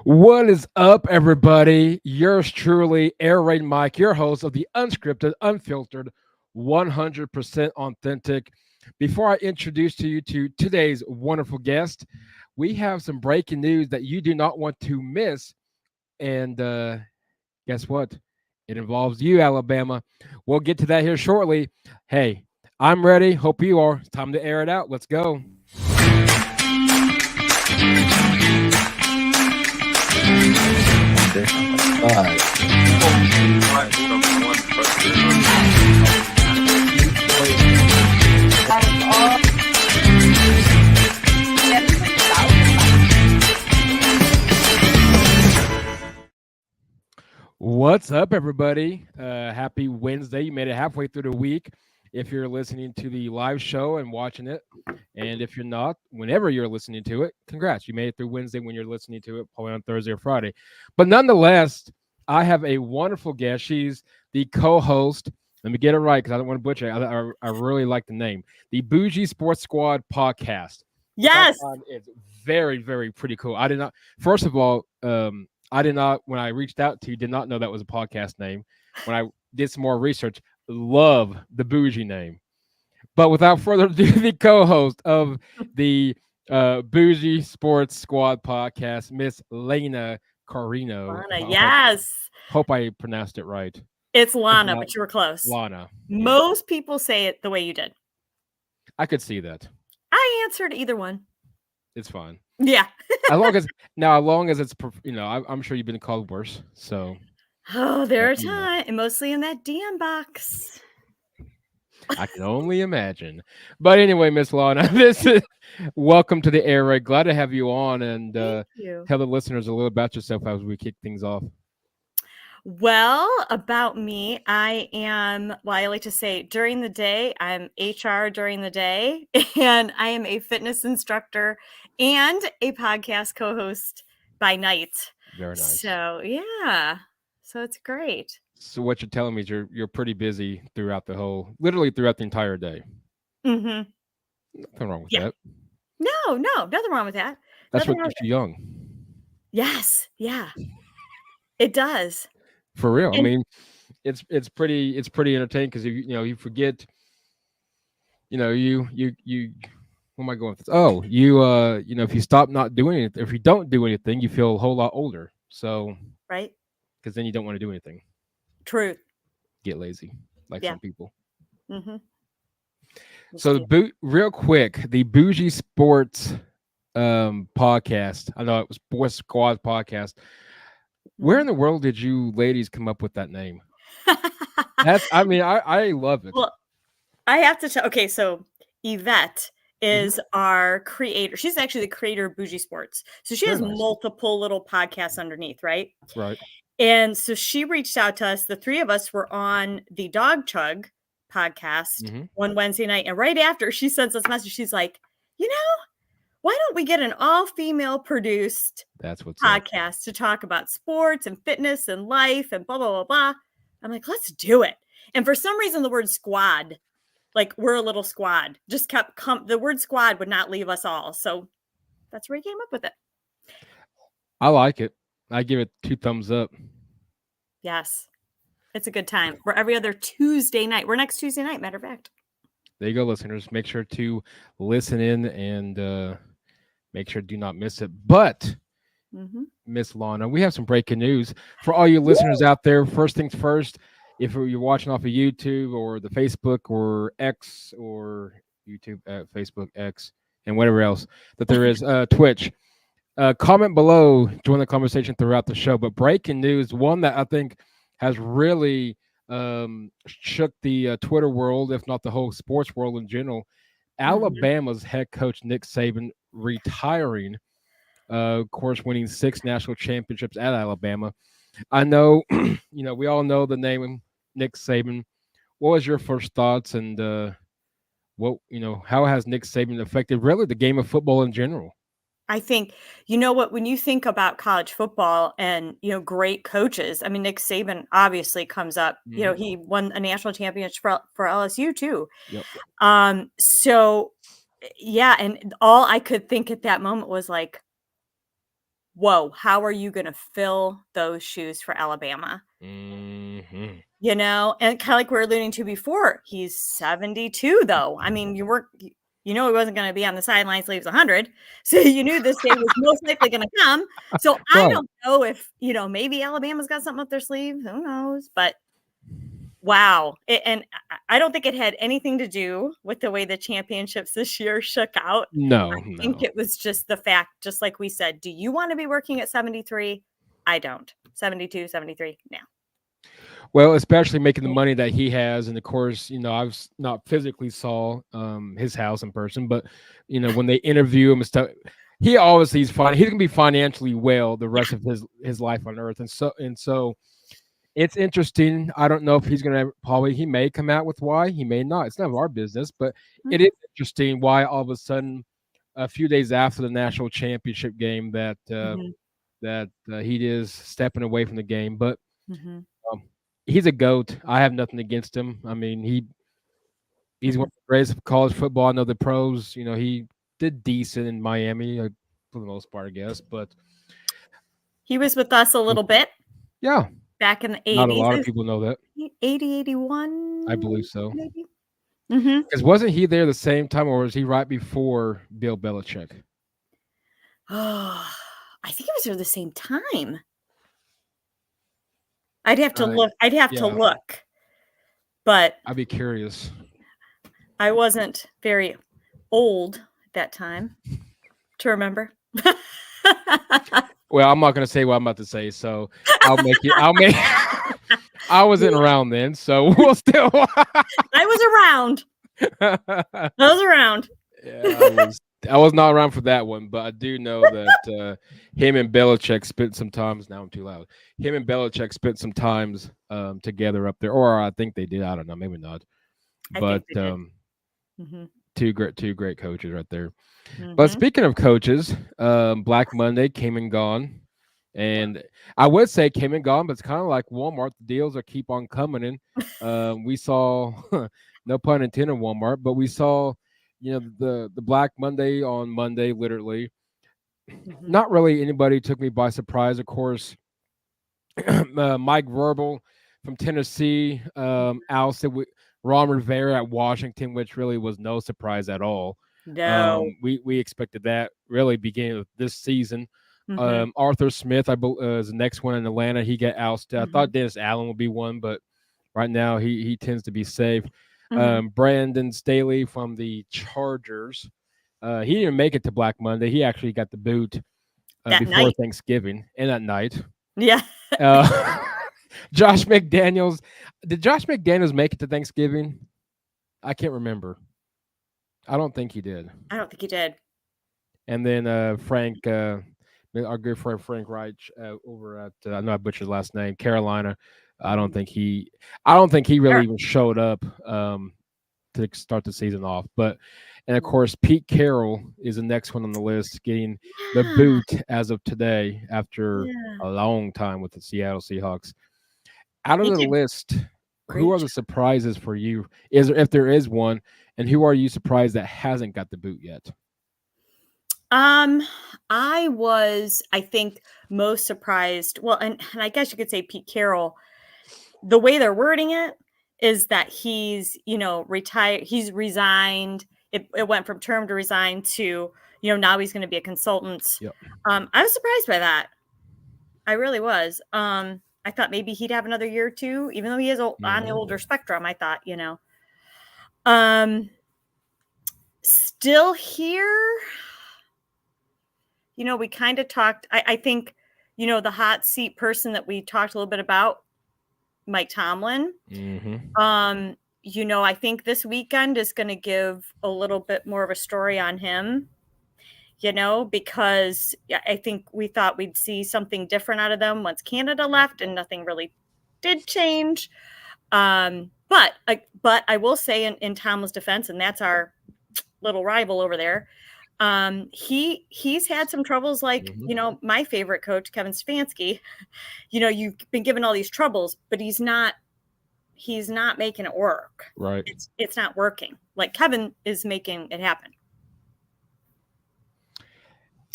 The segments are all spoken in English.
What is up, everybody? Yours truly, Air Raid Mike, your host of the unscripted, unfiltered, 100% authentic. Before I introduce to you to today's wonderful guest, we have some breaking news that you do not want to miss. And guess what? It involves you, Alabama. We'll get to that here shortly. Hey, I'm ready. Hope you are. It's time to air it out. Let's go. What's up, everybody? Happy Wednesday. You made it halfway through the week if you're listening to the live show and watching it. And if you're not, whenever you're listening to it, congrats. You made it through Wednesday when you're listening to it, probably on Thursday or Friday. But nonetheless, I have a wonderful guest. She's the co-host. Let me get it right because I don't want to butcher it. I really like the name. The Bougie Sports Squad podcast. Yes. It's very, very pretty cool. I did not, first of all, I did not, when I reached out to you, did not know that was a podcast name. When I did some more research, love the Bougie name. But without further ado, the co-host of the Bougie Sports Squad podcast, Miss Lana Carrino. Lana, yes. Hope I pronounced it right. It's Lana, but you were close. Lana. Most people say it the way you did. I could see that. I answered either one. It's fine. Yeah. as long as it's, I'm sure you've been called worse. So. Oh, there are times, and mostly in that DM box. I can only imagine. But anyway, Miss Lana, welcome to the air raid. Glad to have you on and tell the listeners a little about yourself as we kick things off. Well, about me, I like to say during the day, I'm HR during the day, and I am a fitness instructor and a podcast co-host by night. Very nice. So, yeah. So it's great. So what you're telling me is you're pretty busy literally throughout the entire day. Mm-hmm. Nothing wrong with that. No, nothing wrong with that. That's what keeps you young. Yes, yeah. It does. For real. I mean, it's pretty entertaining because you forget, you where am I going with this? Oh, if you stop not doing it, if you don't do anything, you feel a whole lot older. So right. Because then you don't want to do anything. True. Get lazy, like some people. Mm-hmm. So real quick, the Bougie Sports podcast. I know it was Sports Squad podcast. Where in the world did you ladies come up with that name? I love it. Well, I have to tell. Okay, so Yvette is our creator. She's actually the creator of Bougie Sports. So she has multiple little podcasts underneath, right? Right. And so she reached out to us. The three of us were on the Dog Chug podcast one Wednesday night. And right after, she sends us a message. She's like, why don't we get an all-female produced podcast to talk about sports and fitness and life and blah, blah, blah, blah. I'm like, let's do it. And for some reason, the word squad, like we're a little squad, just kept the word squad would not leave us all. So that's where he came up with it. I like it. I give it 2 thumbs up. Yes. It's a good time. We're every other Tuesday night. We're next Tuesday night, matter of fact. There you go, listeners. Make sure to listen in and make sure do not miss it. But, Miss Lana, we have some breaking news. For all you listeners out there, first things first, if you're watching off of YouTube or the Facebook or X or YouTube, Facebook, X, and whatever else that there is, Twitch, comment below, join the conversation throughout the show. But breaking news, one that I think has really shook the Twitter world, if not the whole sports world in general. Alabama's head coach Nick Saban retiring, of course, winning 6 national championships at Alabama. I know, we all know the name Nick Saban. What was your first thoughts, and how has Nick Saban affected really the game of football in general? I think, when you think about college football and, great coaches, I mean, Nick Saban obviously comes up, he won a national championship for LSU too. Yep. So yeah. And all I could think at that moment was like, whoa, how are you going to fill those shoes for Alabama? Mm-hmm. You know, and kind of like we were alluding to before, he's 72 though. I mean, he wasn't going to be on the sidelines till he was 100. So you knew this day was most likely going to come. So I don't know if, maybe Alabama's got something up their sleeve. Who knows? But wow. And I don't think it had anything to do with the way the championships this year shook out. No. I think it was just the fact, just like we said, do you want to be working at 73? I don't. 72, 73, no. Well, especially making the money that he has, and of course, I've not physically saw his house in person, but when they interview him and stuff, he obviously he's fine. He's gonna be financially well the rest of his life on Earth, and so it's interesting. I don't know if he's gonna he may come out with why, he may not. It's none of our business, but it is interesting why all of a sudden, a few days after the national championship game, that he is stepping away from the game, but. He's a GOAT. I have nothing against him. I mean, he's one of the greatest of college football. I know the pros, he did decent in Miami for the most part, I guess. But he was with us a little bit. Yeah. Back in the 80s. Not a lot of people know that. 80, 81? I believe so. Maybe. Because wasn't he there the same time, or was he right before Bill Belichick? Oh, I think it was there the same time. I'd have to look. To look. But I'd be curious. I wasn't very old at that time to remember. Well, I'm not going to say what I'm about to say, so I'll make. I wasn't around then, so we'll still. I was around. Yeah, I was not around for that one, but I do know that him and Belichick spent some times. Now I'm too loud. Him and Belichick spent some times together up there, or I think they did. I don't know, maybe not. But two great coaches right there. But speaking of coaches, Black Monday came and gone, and I would say came and gone, but it's kind of like Walmart. The deals are keep on coming in. We saw, no pun intended, Walmart, but we saw. The Black Monday on Monday, literally. Not really anybody took me by surprise. Of course, Mike Verbal from Tennessee ousted Ron Rivera at Washington, which really was no surprise at all. No. We expected that really beginning of this season. Arthur Smith, I believe, is the next one in Atlanta. He got ousted. I thought Dennis Allen would be one, but right now he tends to be safe. Brandon Staley from the Chargers. He didn't make it to Black Monday. He actually got the boot before Thanksgiving and at night. Yeah. Josh McDaniels. Did Josh McDaniels make it to Thanksgiving? I can't remember. I don't think he did. I don't think he did. And then Frank, our good friend Frank Reich over at I know I butchered his last name, Carolina. I don't think he really even showed up to start the season off. And of course, Pete Carroll is the next one on the list, getting the boot as of today after a long time with the Seattle Seahawks. Out of the list, who are the surprises for you? If there is one, and who are you surprised that hasn't got the boot yet? I was, I think, most surprised. Well, and I guess you could say Pete Carroll. The way they're wording it is that he's, retired. He's resigned. It went from term to resign to, now he's going to be a consultant. Yep. I was surprised by that. I really was. I thought maybe he'd have another year or two, even though he is on the older spectrum. I thought, still here. We kind of talked. I think, the hot seat person that we talked a little bit about, Mike Tomlin. I think this weekend is going to give a little bit more of a story on him, because I think we thought we'd see something different out of them once Canada left, and nothing really did change. But I will say in Tomlin's defense, and that's our little rival over there, he's had some troubles, like my favorite coach, Kevin Stefanski. You've been given all these troubles, but he's not making it work. Right. It's not working. Like Kevin is making it happen.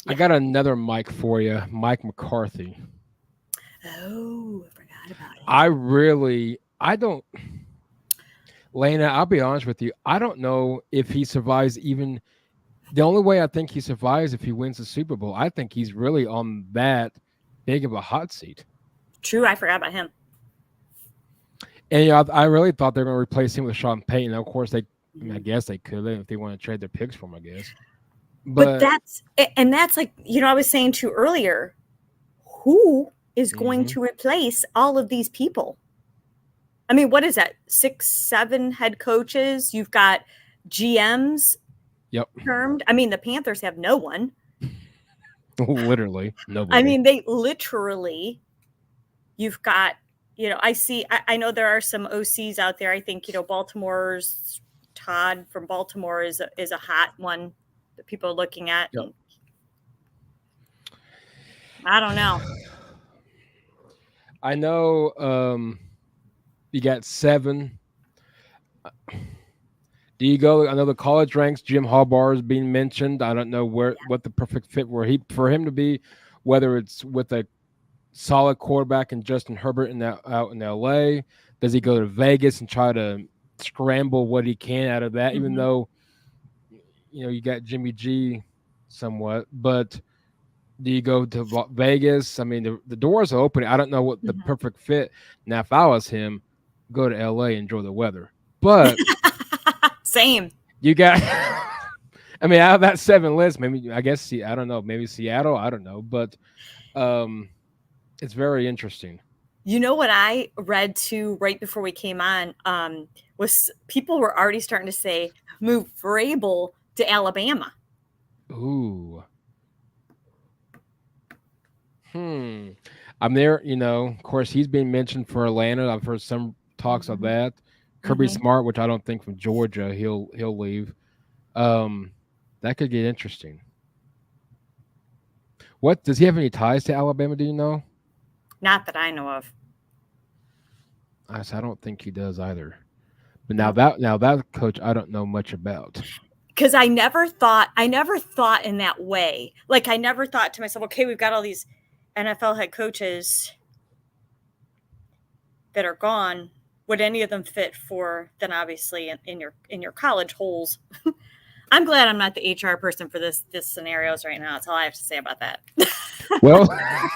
I got another Mike for you, Mike McCarthy. Oh, I forgot about it. I don't, Lana, I'll be honest with you. I don't know if he survives even. The only way I think he survives if he wins the Super Bowl. I think he's really on that big of a hot seat. True, I forgot about him. And I really thought they were going to replace him with Sean Payton. Of course, I guess they could if they want to trade their picks for him. I guess, but that's like I was saying to you earlier. Who is going to replace all of these people? I mean, what is that? 6, 7 head coaches. You've got GMs. Yep. Termed. I mean, the Panthers have no one. Literally nobody. I mean, they literally. You've got. I know there are some OCs out there. I think Baltimore's Todd from Baltimore is a hot one that people are looking at. Yep. I don't know. I know you got 7. Do you go? I know the college ranks. Jim Harbaugh is being mentioned. I don't know what the perfect fit for him to be, whether it's with a solid quarterback and Justin Herbert out in LA. Does he go to Vegas and try to scramble what he can out of that? Even though you got Jimmy G somewhat, but do you go to Vegas? I mean, the doors are open. I don't know what the perfect fit. Now, if I was him, go to LA, enjoy the weather. But same. You got. I mean, out of that 7 list, maybe I guess I don't know. Maybe Seattle. I don't know, but it's very interesting. You know what I read too right before we came on was people were already starting to say move Vrabel to Alabama. Ooh. I'm there. Of course, he's being mentioned for Atlanta. I've heard some talks of that. Kirby Smart, which I don't think from Georgia, he'll leave. That could get interesting. What does he have any ties to Alabama? Do you know? Not that I know of. I don't think he does either. But now that coach, I don't know much about. Because I never thought in that way. Like I never thought to myself, okay, we've got all these NFL head coaches that are gone. Would any of them fit for then obviously in your college holes? I'm glad I'm not the HR person for this scenarios right now. That's all I have to say about that. Well,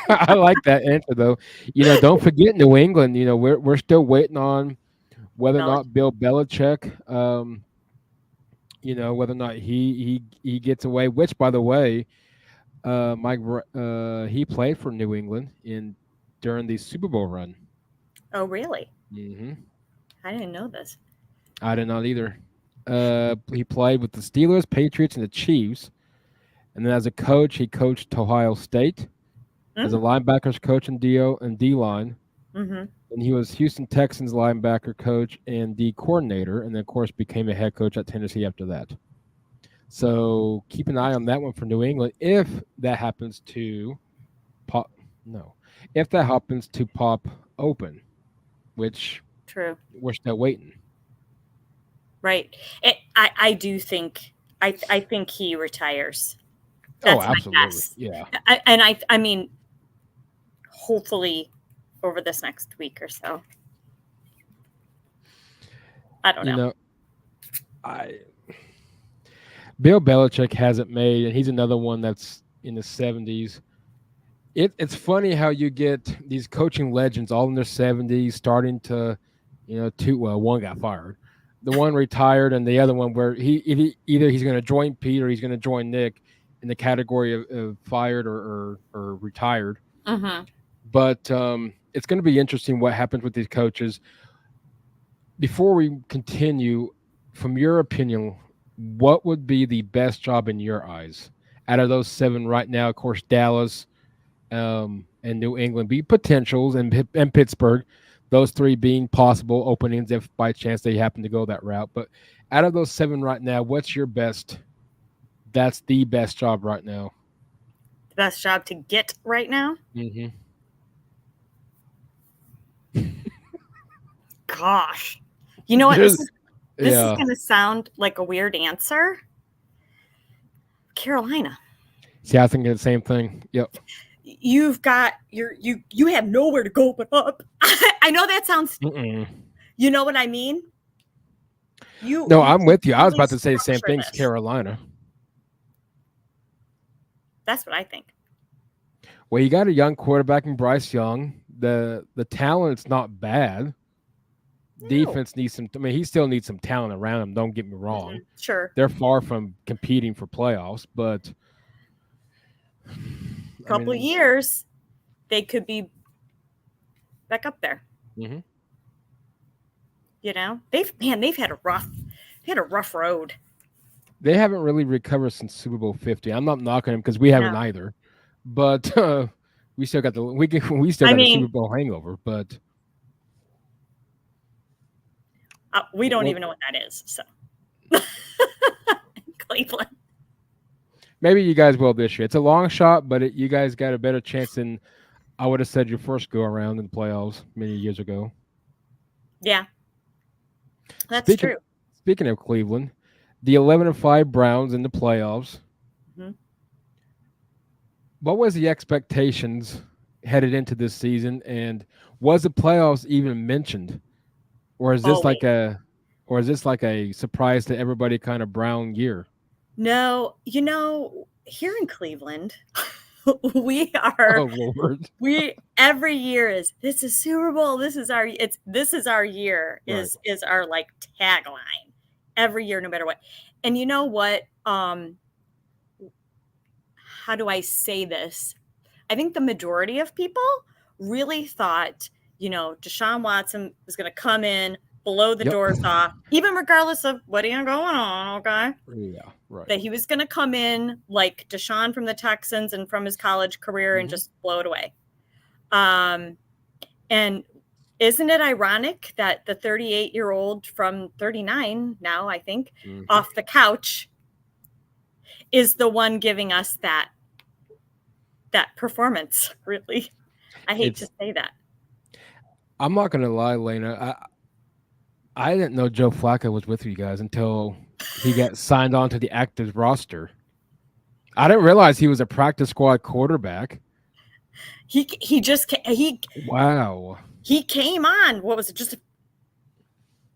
I like that answer though. Don't forget New England. We're still waiting on whether or not Bill Belichick, whether or not he gets away. Which, by the way, Mike, he played for New England during the Super Bowl run. Oh, really? Mm-hmm. I didn't know this. I did not either. He played with the Steelers, Patriots, and the Chiefs. And then as a coach, he coached Ohio State as a linebackers coach and D-line. And he was Houston Texans linebacker coach and D coordinator, and then, of course, became a head coach at Tennessee after that. So keep an eye on that one for New England if that happens to pop. No, if that happens to pop open, which true, we're still waiting. Right. I do think I think he retires. That's absolutely. My guess. Yeah. I mean, hopefully over this next week or so. I don't know. Bill Belichick hasn't made, and he's another one that's in the 70s. It's funny how you get these coaching legends all in their 70s starting to, one got fired. The one retired, and the other one where either he's going to join Pete or he's going to join Nick in the category of fired or retired. But it's going to be interesting what happens with these coaches. Before we continue, from your opinion, what would be the best job in your eyes out of those 7 right now? Of course, Dallas and New England be potentials, and Pittsburgh. Those 3 being possible openings if by chance they happen to go that route. But out of those 7 right now, what's your best? That's the best job right now. The best job to get right now? Gosh. You know what? This is going to sound like a weird answer. Carolina. See, I think the same thing. Yep. You've got you have nowhere to go but up. I know that sounds. Mm-mm. You know what I mean? No, You I'm can with you. I was really about to say the same structure things. this. Carolina. That's what I think. Well, you got a young quarterback in Bryce Young. The talent's not bad. No. Defense needs some. I mean, he still needs some talent around him. Don't get me wrong. Sure. They're far from competing for playoffs, but I Couple of mean, years, they could be back up there. mm-hmm. You know, they've had a rough road. They haven't really recovered since Super Bowl 50. I'm not knocking them because we haven't No. either, but we still got we still I got a Super mean, Bowl hangover. But we don't well, even know what that is. So, Cleveland. maybe you guys will this year. It's a long shot, but you guys got a better chance than I would have said your first go around in the playoffs many years ago. Yeah, that's true. Speaking of Cleveland, the 11-5 Browns in the playoffs. Mm-hmm. What was the expectations headed into this season, and was the playoffs even mentioned, or is this like a surprise to everybody kind of Brown year? No, here in Cleveland, we are Oh Lord, we every year is this is Super Bowl. This is our year right? is our like tagline every year, no matter what. And you know what? How do I say this? I think the majority of people really thought, Deshaun Watson was going to come in, blow the Yep. doors off, even regardless of what going on, okay? Yeah, right. That he was going to come in like Deshaun from the Texans and from his college career and just blow it away. And isn't it ironic that the 38-year-old from 39 now, I think, off the couch is the one giving us that performance, really? I hate to say that. I'm not gonna lie, Lena. I didn't know Joe Flacco was with you guys until he got signed on to the active roster. I didn't realize he was a practice squad quarterback. Wow. He came on. What was it? Just a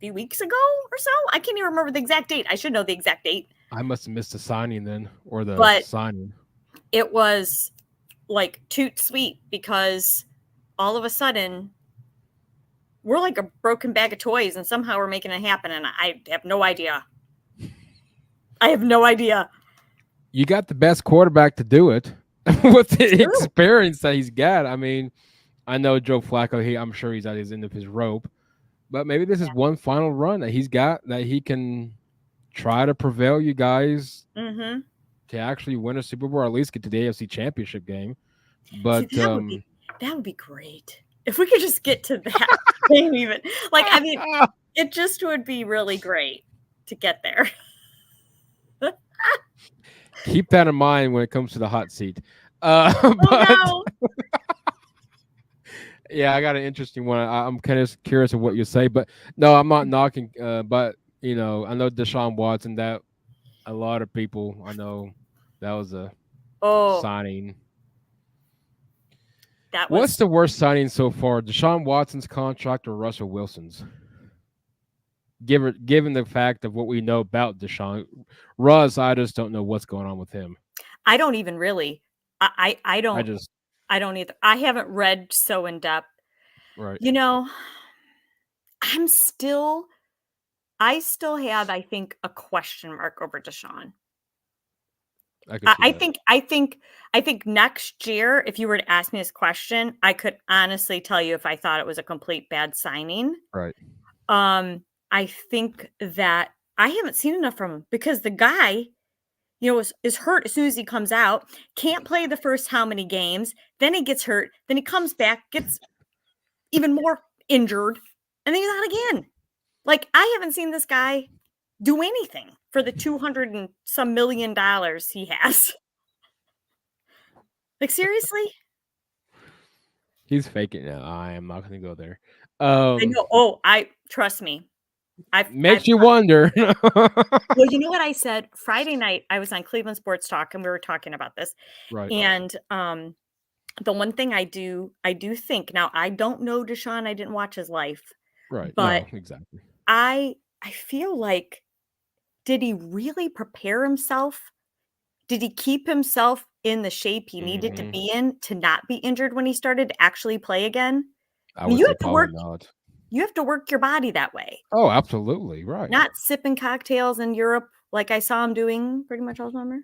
few weeks ago or so? I can't even remember the exact date. I should know the exact date. I must have missed the signing then, or the signing. It was like toot sweet because all of a sudden we're like a broken bag of toys and somehow we're making it happen. And I have no idea. You got the best quarterback to do it with the experience that he's got. I mean, I know Joe Flacco, I'm sure he's at his end of his rope, but maybe this is one final run that he's got that he can try to prevail you guys to actually win a Super Bowl, or at least get to the AFC Championship game. But see, that would be great if we could just get to that game. Even I mean, it just would be really great to get there. Keep that in mind when it comes to the hot seat. No. Yeah, I got an interesting one. I'm kind of curious of what you say, but no, I'm not knocking. But I know Deshaun Watson. That a lot of people I know that was a signing. What's the worst signing so far? Deshaun Watson's contract or Russell Wilson's? Given the fact of what we know about Deshaun, Russ, I just don't know what's going on with him. I don't even really. I don't either. I haven't read so in depth. Right. I still have, I think, a question mark over Deshaun. I think next year, if you were to ask me this question, I could honestly tell you if I thought it was a complete bad signing. Right. I think that I haven't seen enough from him because the guy, is hurt as soon as he comes out, can't play the first how many games, then he gets hurt, then he comes back, gets even more injured, and then he's out again. I haven't seen this guy do anything for the $200 and some million he has. Seriously? He's faking now. I am not going to go there. I know. Oh, trust me. Makes you wonder. Well, you know what I said? Friday night, I was on Cleveland Sports Talk, and we were talking about this. Right. And the one thing I do think, now I don't know Deshaun, I didn't watch his life. Right. But no, exactly. I feel like, did he really prepare himself? Did he keep himself in the shape he needed to be in to not be injured when he started to actually play again? I would say probably not. You have to work your body that way. Oh, absolutely. Right. Not sipping cocktails in Europe like I saw him doing pretty much all summer.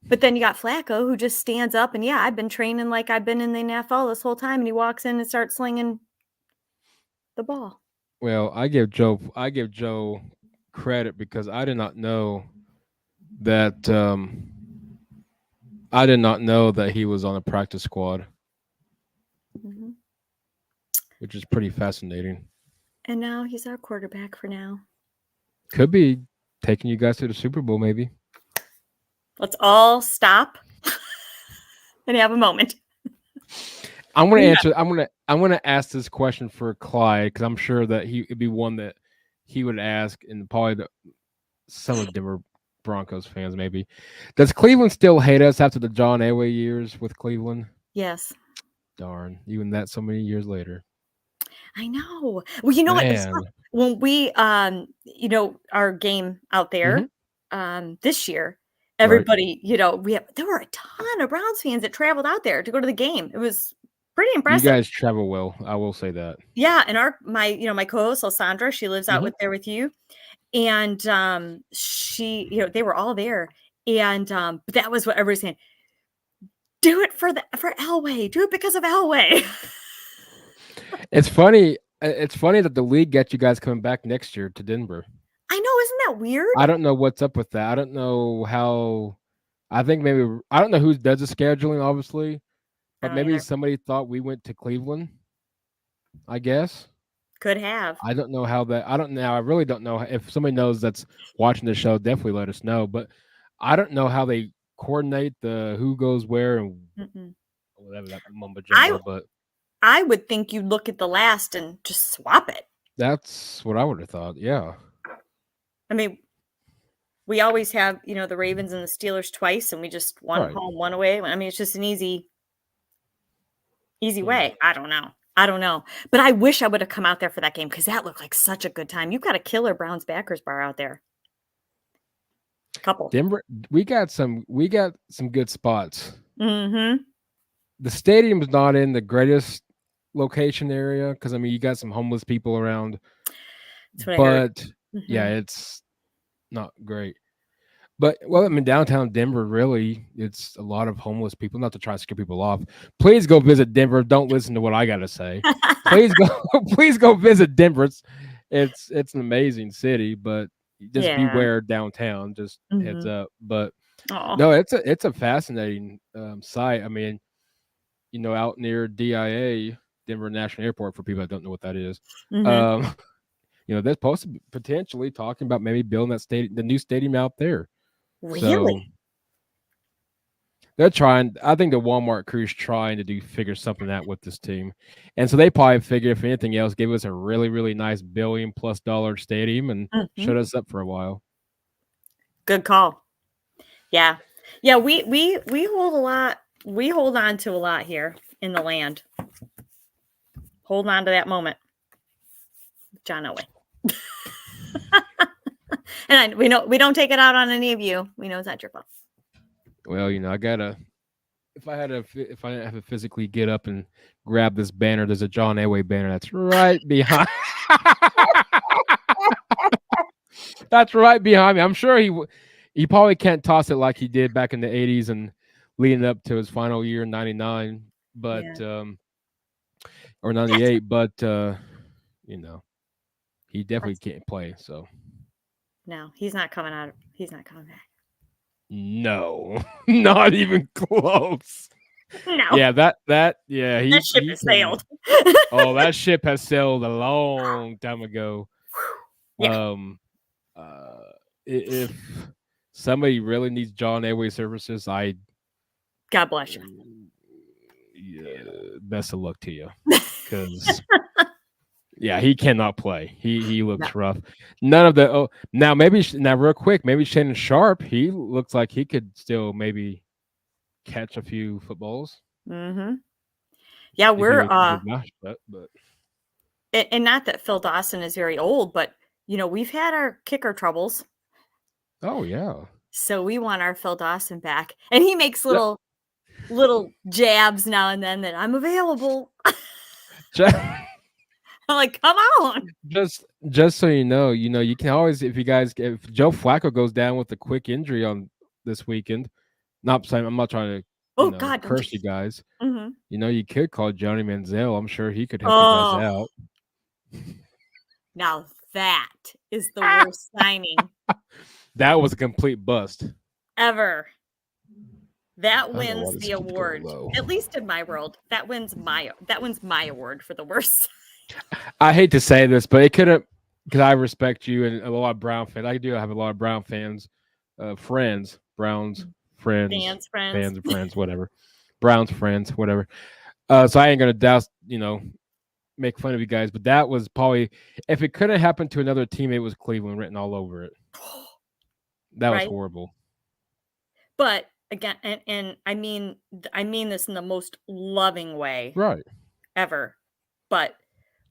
But then you got Flacco, who just stands up and, yeah, I've been training like I've been in the NFL this whole time, and he walks in and starts slinging the ball. Well, I give Joe credit because I did not know that he was on a practice squad, which is pretty fascinating. And now he's our quarterback for now. Could be taking you guys to the Super Bowl, maybe. Let's all stop and have a moment. I'm going to answer. I'm going to ask this question for Clyde because I'm sure that it'd be one that he would ask, and probably some of Denver Broncos fans maybe. Does Cleveland still hate us after the John Elway years with Cleveland? Yes. Darn, even that so many years later. I know. Well, you know what? When we, our game out there this year, everybody, there were a ton of Browns fans that traveled out there to go to the game. It was pretty impressive. You guys travel well. I will say that. Yeah. And my co-host, Alessandra, she lives out there with you. And she, they were all there. And but that was what everybody's saying. Do it for Elway. Do it because of Elway. It's funny. It's funny that the league got you guys coming back next year to Denver. I know, isn't that weird? I don't know what's up with that. I don't know how. I think maybe I don't know who does the scheduling, obviously, but maybe somebody thought we went to Cleveland. I guess could have. I don't know how that. I don't know. I really don't know if somebody knows that's watching the show. Definitely let us know. But I don't know how they coordinate the who goes where and whatever that mumbo jumbo. But I would think you'd look at the last and just swap it. That's what I would have thought. Yeah. I mean, we always have, the Ravens and the Steelers twice, and we just one home, one away. I mean, it's just an easy way. I don't know. But I wish I would have come out there for that game because that looked like such a good time. You've got a killer Browns backers bar out there. Couple. Denver, we got some good spots. Mm-hmm. The stadium is not in the greatest location area because you got some homeless people around. That's what I heard. Yeah, it's not great. But downtown Denver, really, it's a lot of homeless people. Not to try to scare people off. Please go visit Denver. Don't listen to what I got to say. Please go visit Denver. It's an amazing city, but just beware downtown. Just heads up. But no, it's a fascinating site. Out near DIA, Denver National Airport, for people that don't know what that is. They're supposed to be potentially talking about maybe building the new stadium out there. Really? So they're trying. I think the Walmart crew's trying to figure something out with this team. And so they probably figure, if anything else, give us a really, really nice $1 billion+ stadium and shut us up for a while. Good call. Yeah. Yeah, we hold a lot. We hold on to a lot here in the land. Hold on to that moment. John Elway. And we don't take it out on any of you. We know it's not your fault. Well, I gotta. If I have to physically get up and grab this banner, there's a John Elway banner that's right behind. That's right behind me. I'm sure he probably can't toss it like he did back in the '80s and leading up to his final year in '99, but or '98. But he definitely can't play. So. No, he's not coming out. He's not coming back. No, not even close. No. Yeah, that ship has sailed. Oh, that ship has sailed a long time ago. Yeah. If somebody really needs John Elway services, God bless you. Yeah, best of luck to you, because Yeah, he cannot play. He No. looks rough. None of the now maybe now real quick, maybe Shannon Sharp, he looks like he could still maybe catch a few footballs Mm-hmm. Yeah, if he we're wasn't getting mashed up, but and not that Phil Dawson is very old, but we've had our kicker troubles. oh yeah. So we want our Phil Dawson back. And he makes Yeah. little jabs now and then that I'm available. I'm like, come on. Just so you know, you can always if Joe Flacco goes down with a quick injury on this weekend, not saying I'm not trying to, Oh God, don't curse you you? guys. Mm-hmm. You could call Johnny Manziel. I'm sure he could help you guys Oh, out. now that is the worst signing That was a complete bust. ever. That I don't know why wins this the keeps going award. low. At least in my world, that wins my award for the worst. I hate to say this, but it couldn't, because I respect you and a lot of Brown fans. I do have a lot of Brown fans, friends, Browns friends, Friends. fans of friends, whatever. Browns friends, whatever. So I ain't gonna douse, make fun of you guys, but that was probably if it could have happened to another team, it was Cleveland written all over it. That was Right. horrible. But again, and I mean this in the most loving way Right. ever. But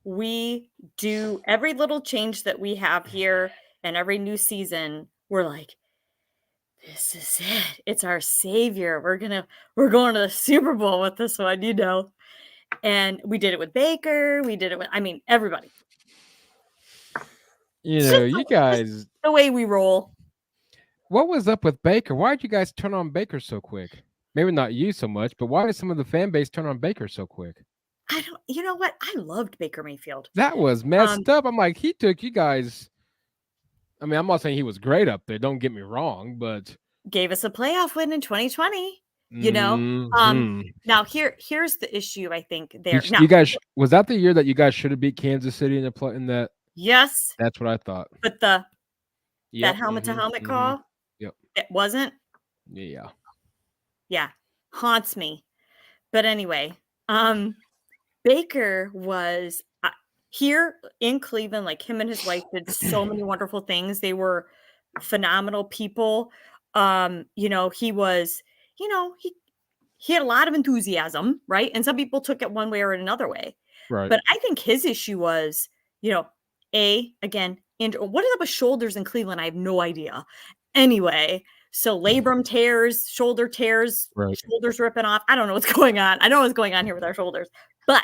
we do every little change that we have here and every new season, we're like, this is it. It's our savior. We're going to the Super Bowl with this one, And we did it with Baker. We did it with everybody. You guys, the way we roll. What was up with Baker? Why did you guys turn on Baker so quick? Maybe not you so much, but why did some of the fan base turn on Baker so quick? I don't. You know what? I loved Baker Mayfield. That was messed up. I'm like, he took you guys. I mean, I'm not saying he was great up there. Don't get me wrong, but gave us a playoff win in 2020. Now here's the issue. I think there. You guys, was that the year that you guys should have beat Kansas City in that? Yes, that's what I thought. But that helmet to helmet call. Yep, it wasn't. Yeah, haunts me. But anyway, Baker was here in Cleveland. Like him and his wife did so many wonderful things. They were phenomenal people. He was, he had a lot of enthusiasm, right? And some people took it one way or another way. Right. But I think his issue was, again, and what is up with shoulders in Cleveland? I have no idea. Anyway, so labrum tears, shoulder tears, right. Shoulders ripping off. I don't know what's going on. I know what's going on here with our shoulders. But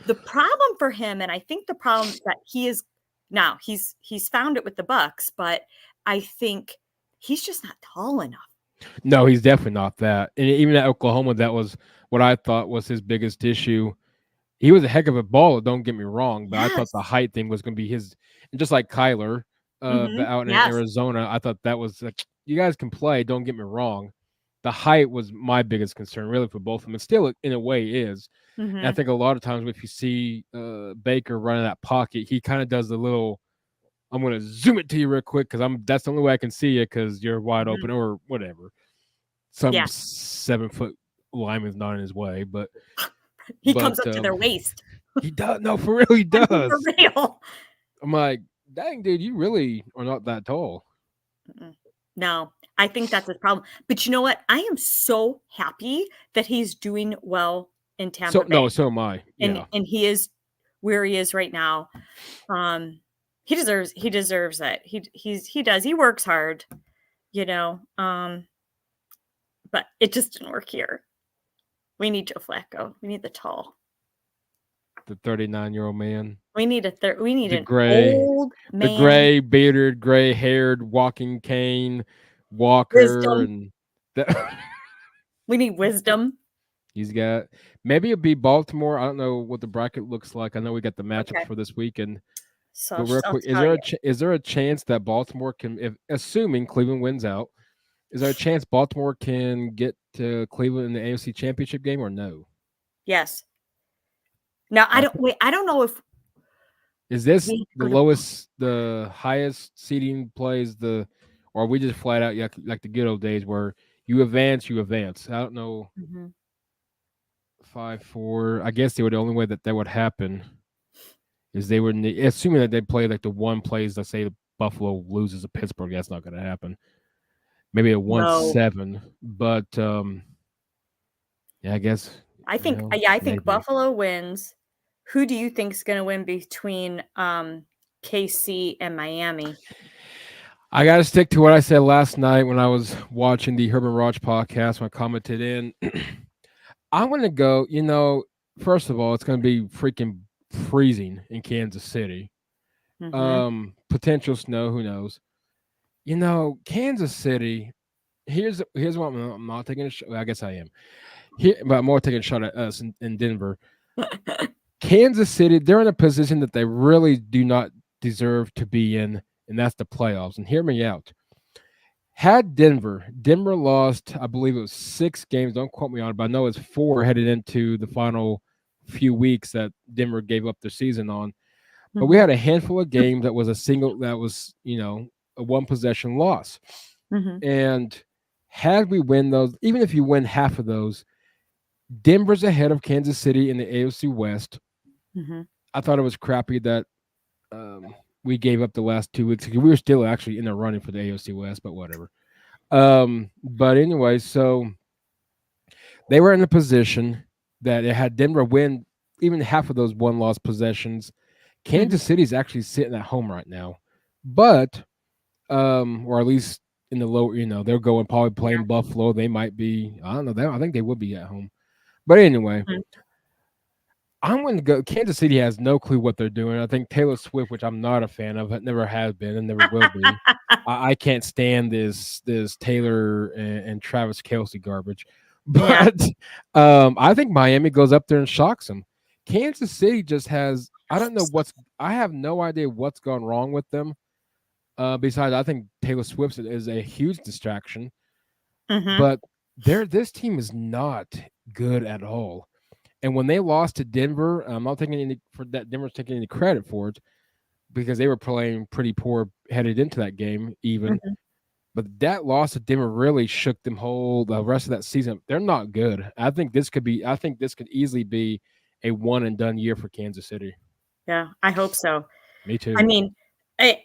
the problem for him, and I think the problem that he is now, he's found it with the Bucks, but I think he's just not tall enough. No, he's definitely not that. And even at Oklahoma, that was what I thought was his biggest issue. He was a heck of a baller, don't get me wrong, but I thought the height thing was going to be his. And just like Kyler out in Arizona, I thought that was you guys can play, don't get me wrong. The height was my biggest concern, really, for both of them. It still, in a way, is. And I think a lot of times if you see Baker running that pocket, he kind of does the little, I'm going to zoom it to you real quick because that's the only way I can see you because you're wide open or whatever. Some 7-foot lineman's not in his way, but he comes up to their waist. He does. No, for real, he does. For real. I'm like, dang, dude, you really are not that tall. No, I think that's his problem. But you know what? I am so happy that he's doing well in Tampa Bay. So am I. Yeah. And he is where he is right now. He deserves it. He does. He works hard, but it just didn't work here. We need Joe Flacco. We need the tall. The 39-year-old man. We need an gray, old man. The gray bearded, gray haired walking cane walker. Wisdom. And we need wisdom. He's got maybe it'll be Baltimore. I don't know what the bracket looks like. I know we got the matchup for this weekend. So but real quick, is there a chance that Baltimore can, assuming Cleveland wins out, is there a chance Baltimore can get to Cleveland in the AFC Championship game or no? Yes. Now I don't know if is this the highest seeding plays or we just flat out like the good old days where you advance. I don't know. 5-4. I guess the only way that would happen is they were assuming that they play like the one plays. Let's say Buffalo loses to Pittsburgh. That's not going to happen. Maybe a 1-7, but yeah, I guess. I think maybe. Buffalo wins. Who do you think is going to win between KC and Miami? I got to stick to what I said last night when I was watching the Herman Raj podcast when I commented in. I'm going to go, first of all, it's going to be freaking freezing in Kansas City. Mm-hmm. Potential snow, who knows? Kansas City, here's what I'm not taking a shot. I guess I am. But I'm more taking a shot at us in Denver. Kansas City, they're in a position that they really do not deserve to be in, and that's the playoffs. And hear me out. Had Denver lost, I believe it was 6 games. Don't quote me on it, but I know it's 4 headed into the final few weeks that Denver gave up their season on. But we had a handful of games that was a one possession loss. Mm-hmm. And had we win those, even if you win half of those, Denver's ahead of Kansas City in the AFC West. Mm-hmm. I thought it was crappy that we gave up the last 2 weeks. We were still actually in the running for the AFC West, but whatever. But anyway, so they were in a position that it had Denver win even half of those one-loss possessions. Kansas City's actually sitting at home right now, but or at least in the low, they're going probably playing Buffalo. They might be, I don't know. I think they would be at home. But anyway, I'm going to go. Kansas City has no clue what they're doing. I think Taylor Swift, which I'm not a fan of, never has been and never will be. I can't stand this Taylor and Travis Kelce garbage. But I think Miami goes up there and shocks them. Kansas City just has, I have no idea what's gone wrong with them. Besides, I think Taylor Swift is a huge distraction. But this team is not good at all. And when they lost to Denver, I'm not taking any for that. Denver's taking any credit for it because they were playing pretty poor headed into that game, even. But that loss to Denver really shook them whole the rest of that season. They're not good. I think this could easily be a one and done year for Kansas City. Yeah, I hope so. Me too. I mean,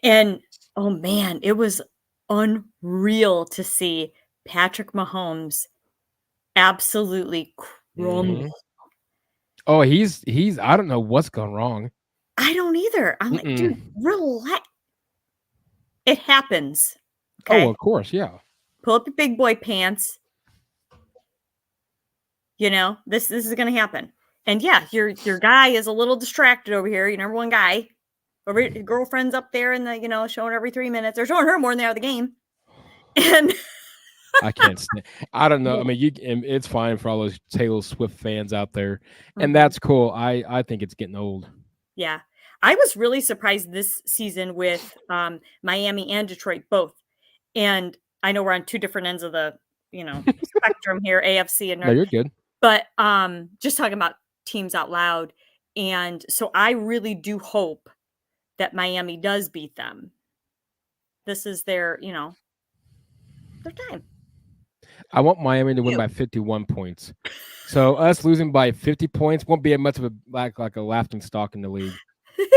and oh man, it was unreal to see Patrick Mahomes absolutely crumble. Oh, he's I don't know what's gone wrong. I don't either. I'm like, dude, relax. It happens. Okay? Oh, of course, yeah. Pull up your big boy pants. This is gonna happen. And yeah, your guy is a little distracted over here. Your number one guy. Your girlfriend's up there and showing every 3 minutes. They're showing her more than they are the game. And I can't stand. I don't know. I mean, it's fine for all those Taylor Swift fans out there, and that's cool. I think it's getting old. Yeah, I was really surprised this season with Miami and Detroit both, and I know we're on 2 different ends of the spectrum here, AFC and North. No, you're good. But just talking about teams out loud, and so I really do hope that Miami does beat them. This is their their time. I want Miami to win by 51 points. So us losing by 50 points won't be much of a like a laughing stock in the league.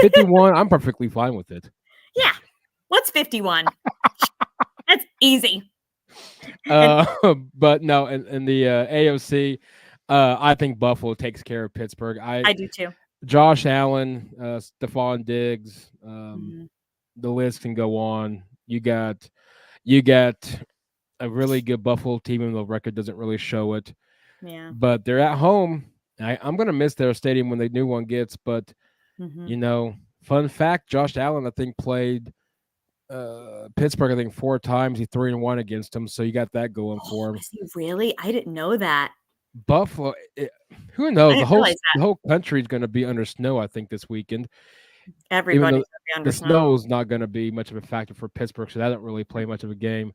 51, I'm perfectly fine with it. Yeah. What's 51? That's easy. But no, in the AOC, I think Buffalo takes care of Pittsburgh. I do too. Josh Allen, Stephon Diggs, the list can go on. You got a really good Buffalo team, and the record doesn't really show it. Yeah. But they're at home. I'm going to miss their stadium when the new one gets. But, fun fact, Josh Allen, I think, played Pittsburgh, I think, 4 times. He 3-1 against them. So you got that going for him. Is he really? I didn't know that. Buffalo, who knows? The whole country is going to be under snow, I think, this weekend. Everybody's going to be under the snow is not going to be much of a factor for Pittsburgh, so that doesn't really play much of a game.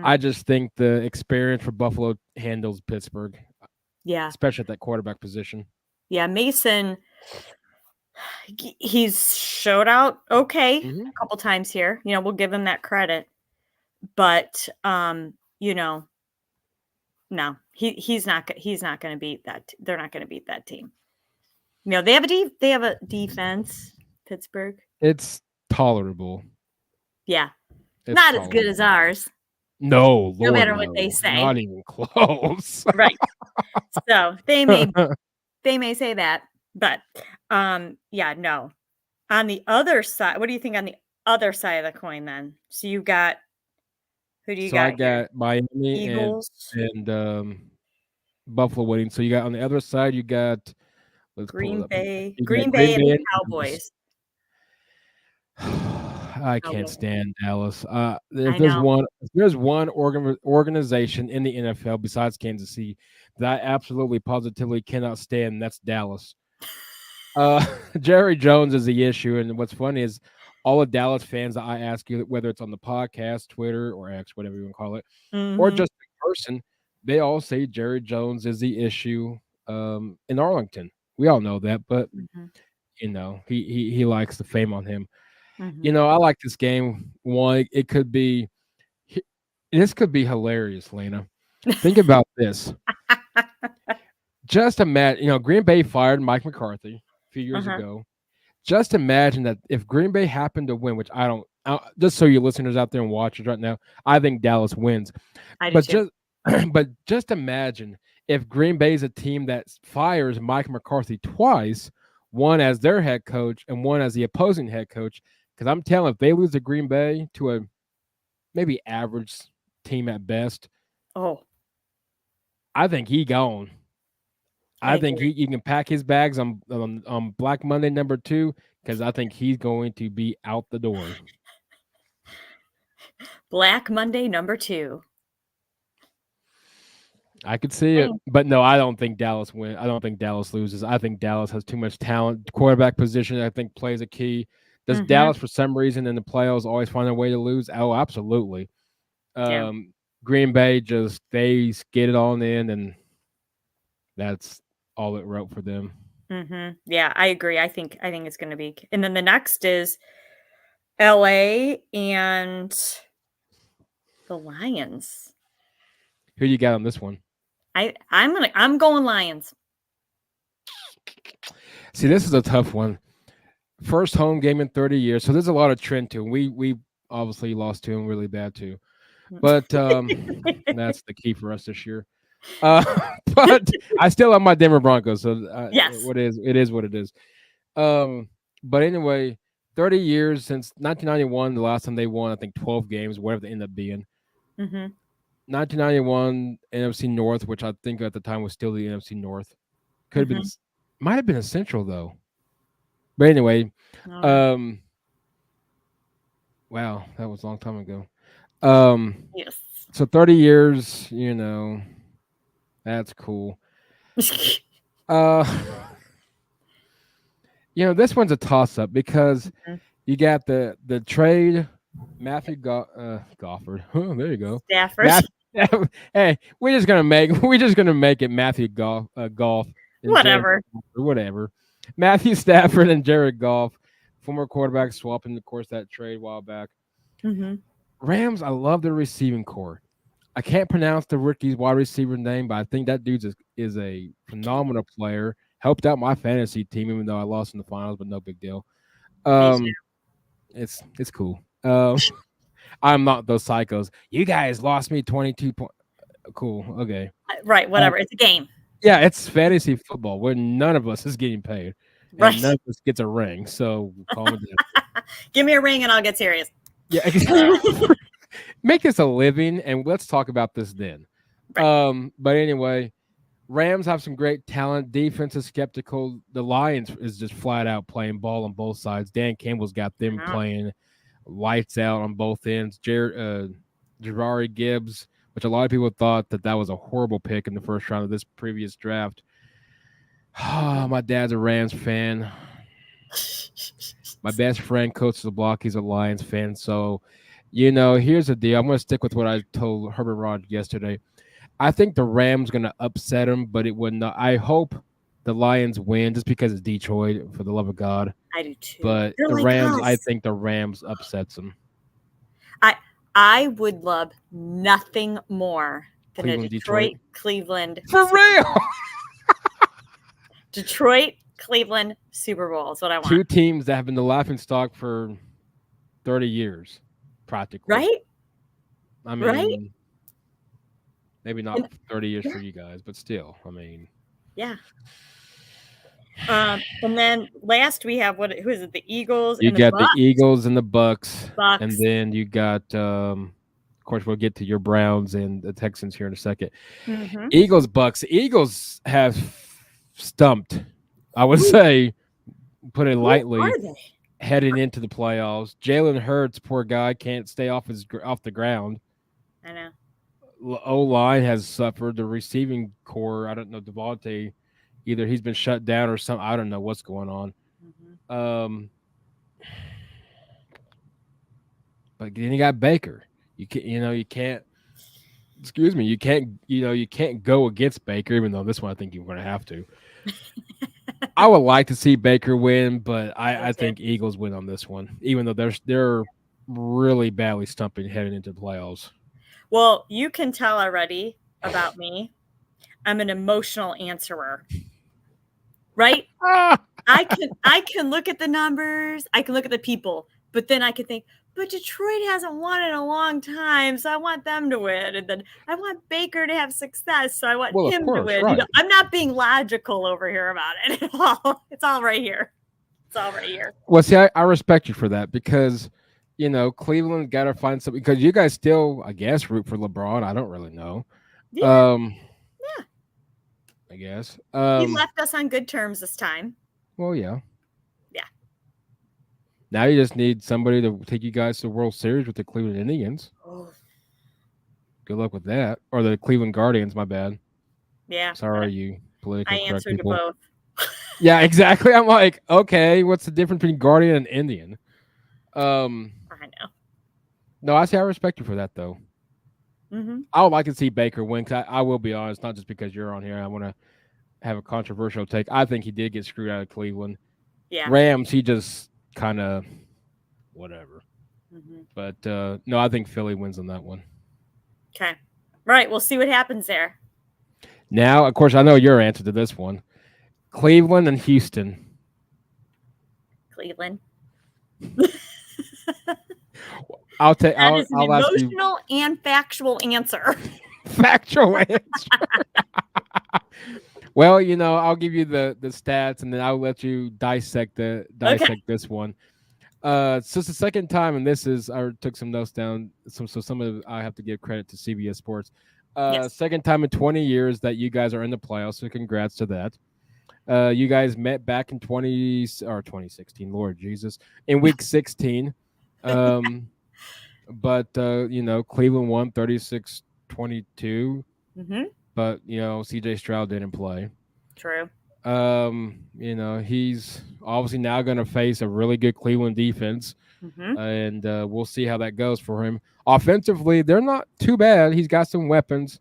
I just think the experience for Buffalo handles Pittsburgh. Yeah. Especially at that quarterback position. Yeah, Mason, he's showed out okay a couple times here. We'll give him that credit. But, no, he's not going to beat that. They're not going to beat that team. They have a defense. Pittsburgh? It's tolerable. Yeah. It's Not as good as ours. No, Lord, no matter no. what they say. Not even close. Right. So they may say that, but yeah, no. On the other side, what do you think on the other side of the coin then? So you got who do you So I got here? got Miami Eagles and Buffalo winning. So you got on the other side, you got let's pull Green it up here. Bay, You Green got Bay and the Dallas. Cowboys. I can't stand Dallas. If I there's know. one organization in the NFL besides Kansas City that I absolutely positively cannot stand, and that's Dallas. Jerry Jones is the issue, and what's funny is all the Dallas fans that I ask you, whether it's on the podcast, Twitter, or X, whatever you want to call it, or just in person, they all say Jerry Jones is the issue in Arlington. We all know that, but you know he likes the fame on him. You know, I like this game. One, it could be this could be hilarious, Lena. Think about this. Just imagine, you know, Green Bay fired Mike McCarthy a few years ago. Just imagine that if Green Bay happened to win, which just so you listeners out there and watchers right now, I think Dallas wins. I do too. But just imagine if Green Bay is a team that fires Mike McCarthy twice, one as their head coach and one as the opposing head coach. Because I'm telling, if they lose to Green Bay to a maybe average team at best, I think he gone. I think he can pack his bags on Black Monday #2 because I think he's going to be out the door. Black Monday #2. I could see it, but no, I don't think Dallas wins. I don't think Dallas loses. I think Dallas has too much talent. Quarterback position, I think, plays a key. Does Dallas, for some reason, in the playoffs always find a way to lose? Oh, absolutely. Green Bay they get it on in, and that's all it wrote for them. Yeah, I agree. I think it's going to be, and then the next is LA and the Lions. Who you got on this one? I'm going Lions. See, this is a tough one. First home game in 30 years, so there's a lot of trend to him. We obviously lost to him really bad too, but that's the key for us this year. But I still have my Denver Broncos, so yes, it is what it is. But anyway, 30 years since 1991, the last time they won, I think 12 games, whatever they end up being. 1991 NFC North, which I think at the time was still the NFC North. Could have been, might have been a Central though. But anyway, wow, that was a long time ago. Yes. So 30 years, you know, that's cool. You know, this one's a toss-up because you got the trade Matthew Gofford. Oh, there you go. Stafford. Hey, we're just gonna make it Matthew Golf. Whatever. Matthew Stafford and Jared Goff, former quarterback, swapping of course that trade a while back. Rams, I love their receiving core. I can't pronounce the rookie's wide receiver name, but I think that dude is a phenomenal player. Helped out my fantasy team, even though I lost in the finals, but no big deal. It's cool. I'm not those psychos. You guys lost me 22 points. Cool. Okay. Right. Whatever. It's a game. Yeah, it's fantasy football where none of us is getting paid. And right. None of us gets a ring. So calm it down. Give me a ring and I'll get serious. Yeah. Make this a living and let's talk about this then. Right. But anyway, Rams have some great talent. Defense is skeptical. The Lions is just flat out playing ball on both sides. Dan Campbell's got them playing lights out on both ends. Jabari Gibbs, which a lot of people thought that was a horrible pick in the first round of this previous draft. My dad's a Rams fan. My best friend coaches the block. He's a Lions fan. So, you know, here's the deal. I'm going to stick with what I told Herbert Rodgers yesterday. I think the Rams going to upset him, but it would not. I hope the Lions win just because it's Detroit, for the love of God. I do too. But They're the like Rams, us. I think the Rams upsets them. I would love nothing more than Cleveland. For real. Detroit Cleveland Super Bowl is what I want. 2 teams that have been the laughingstock for 30 years, practically. Right? I mean, maybe not 30 years for you guys, but still, I mean. Yeah. And then last we have who is it? The Eagles. You and got the Bucks. the Eagles and the Bucks. Bucks. And then you got, of course, we'll get to your Browns and the Texans here in a second. Mm-hmm. Eagles, Bucks. Eagles have stumped, I would say, put it lightly, heading into the playoffs. Jalen Hurts, poor guy, can't stay off the ground. I know. O-line has suffered. The receiving core, I don't know, Devontae, either he's been shut down or something. I don't know what's going on. Mm-hmm. But then you got Baker. You can't go against Baker, even though this one I think you're going to have to. I would like to see Baker win, but I think Eagles win on this one, even though they're really badly stumping heading into the playoffs. Well, you can tell already about me. I'm an emotional answerer. Right? I can look at the numbers, I can look at the people, but then I can think, but Detroit hasn't won in a long time, so I want them to win. And then I want Baker to have success, so I want him to win. Right. I'm not being logical over here about it at all. It's all right here. Well, see, I respect you for that because, Cleveland got to find something because you guys still, I guess, root for LeBron. I don't really know. Yeah. I guess. He left us on good terms this time. Well, yeah. Yeah. Now you just need somebody to take you guys to the World Series with the Cleveland Indians. Oh. Good luck with that. Or the Cleveland Guardians, my bad. Yeah. Sorry, you political correct answered people. To both. Yeah, exactly. I'm like, okay, what's the difference between Guardian and Indian? I know. No, I respect you for that, though. Mm-hmm. I would like to see Baker win. Cause I will be honest, not just because you're on here. I want to have a controversial take. I think he did get screwed out of Cleveland. Yeah. Rams, he just kind of whatever. Mm-hmm. But no, I think Philly wins on that one. Okay. Right. We'll see what happens there. Now, of course, I know your answer to this one. Cleveland and Houston. Cleveland. I'll take. That is an emotional and factual answer. Factual answer. Well, I'll give you the stats, and then I'll let you dissect this one. So it's the second time, and I took some notes down. So some of I have to give credit to CBS Sports. Yes. Second time in 20 years that you guys are in the playoffs. So congrats to that. You guys met back in 2016. Lord Jesus, in week 16. But Cleveland won 36-22. Mm-hmm. But CJ Stroud didn't play. True. He's obviously now going to face a really good Cleveland defense. Mm-hmm. And we'll see how that goes for him. Offensively, they're not too bad. He's got some weapons.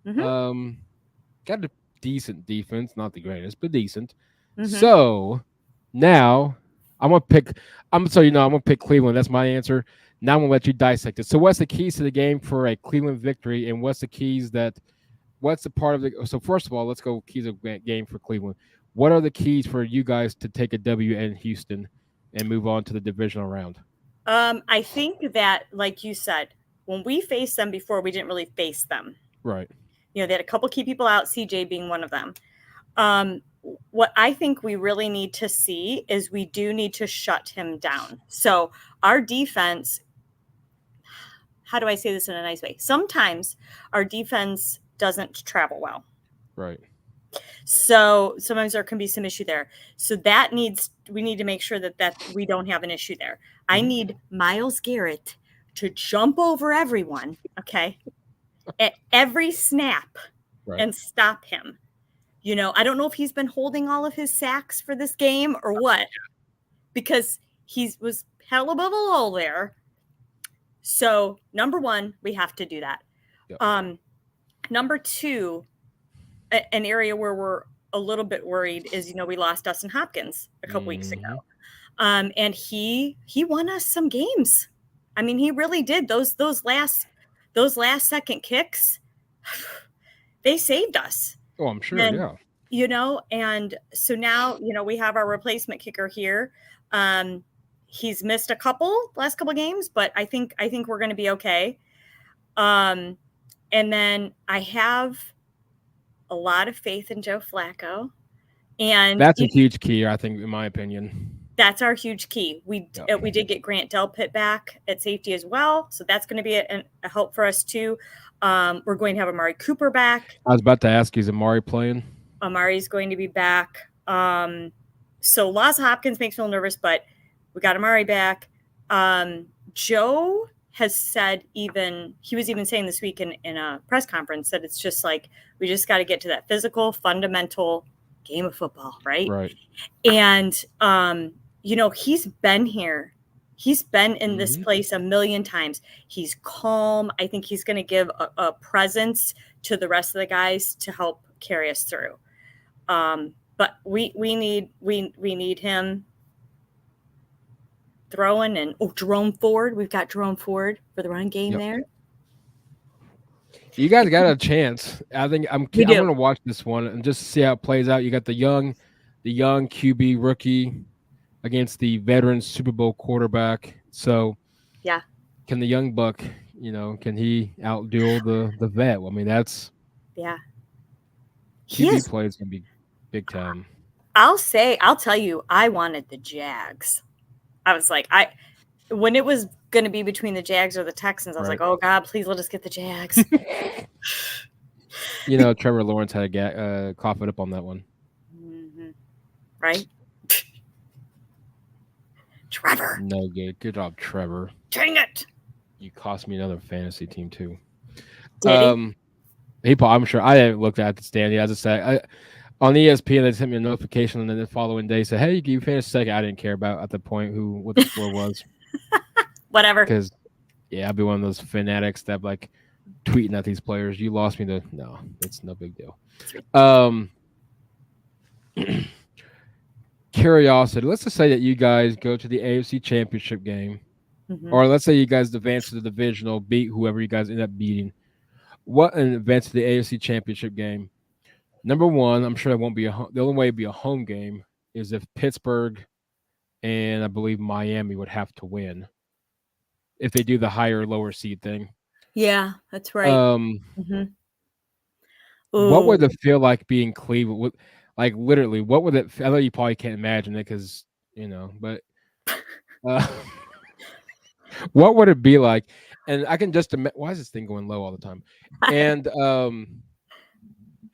Mm-hmm. Got a decent defense, not the greatest, but decent. Mm-hmm. So now I'm gonna pick Cleveland. That's my answer. Now I'm gonna let you dissect it. So what's the keys to the game for a Cleveland victory, and what's the part of the? So first of all, let's go keys of game for Cleveland. What are the keys for you guys to take a W in Houston and move on to the divisional round? I think that, like you said, when we faced them before, we didn't really face them. Right. They had a couple key people out, CJ being one of them. What I think we really need to see is we do need to shut him down. So our defense, how do I say this in a nice way? Sometimes our defense doesn't travel well. Right. So sometimes there can be some issue there. So we need to make sure that we don't have an issue there. I need Myles Garrett to jump over everyone, okay, at every snap, right, and stop him. I don't know if he's been holding all of his sacks for this game or what, because he was hell above a lull there. So number one, we have to do that. Yep. Number two, an area where we're a little bit worried is, we lost Dustin Hopkins a couple weeks ago. And he won us some games. I mean, he really did. Those last second kicks, they saved us. Oh, I'm sure. And, yeah. And so now, we have our replacement kicker here. He's missed last couple games, but I think we're going to be okay. And then I have a lot of faith in Joe Flacco. And that's a huge key, I think, in my opinion. That's our huge key. We did get Grant Delpit back at safety as well, so that's going to be a help for us too. We're going to have Amari Cooper back. I was about to ask, is Amari playing? Amari's going to be back. So loss of Hopkins makes me a little nervous, but we got Amari back. Joe has said he was even saying this week in a press conference that it's just like we just got to get to that physical, fundamental game of football, right? Right. And he's been here. He's been in this place a million times. He's calm. I think he's going to give a presence to the rest of the guys to help carry us through. But we need him throwing and Jerome Ford. We've got Jerome Ford for the run game there. You guys got a chance. I think I'm going to watch this one and just see how it plays out. You got the young QB rookie against the veteran Super Bowl quarterback. So, yeah, can the young buck, can he outduel the vet? I mean, that's QB play is going to be big time. I'll tell you, I wanted the Jags. I was like, when it was going to be between the Jags or the Texans, I was like, oh God, please let us get the Jags. Trevor Lawrence had a cough it up on that one. Mm-hmm. Right? Trevor. No good. Good job, Trevor. Dang it. You cost me another fantasy team too. Did he? I'm sure I haven't looked at the stand yet. As I said, on ESPN, they sent me a notification, and then the following day said, "Hey, you finished second." I didn't care about at the point what the score was. Whatever. Because I'd be one of those fanatics that like tweeting at these players. You lost me to no. It's no big deal. Curiosity. Let's just say that you guys go to the AFC Championship game, or let's say you guys advance to the divisional, beat whoever you guys end up beating. What an advance to the AFC Championship game. Number one, I'm sure it won't be the only way it'd be a home game is if Pittsburgh and I believe Miami would have to win if they do the higher lower seed thing. Yeah, that's right. What would it feel like being Cleveland? Like literally, what would it? I know you probably can't imagine it because but what would it be like? And I can just imagine. Why is this thing going low all the time? And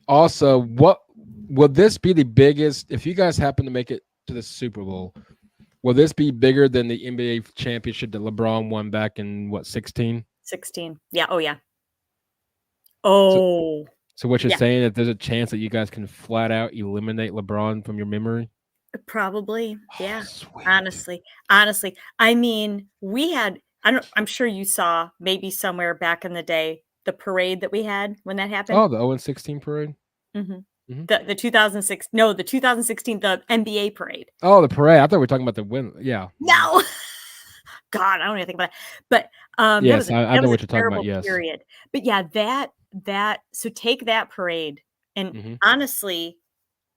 also, what will this be the biggest? If you guys happen to make it to the Super Bowl, will this be bigger than the NBA championship that LeBron won back in 16? 16. Yeah. Oh yeah. Oh. So what you're saying that there's a chance that you guys can flat out eliminate LeBron from your memory? Probably. Yeah. Sweet. Honestly. I mean, we had I'm sure you saw maybe somewhere back in the day the parade that we had when that happened. Oh, the 0-16 parade? The 2006 the 2016 the NBA parade. Oh, the parade. I thought we were talking about the win. Yeah. No. God, I don't even think about that. But yes, I know what you're talking about. Yes. Period. But yeah, that so take that parade and honestly,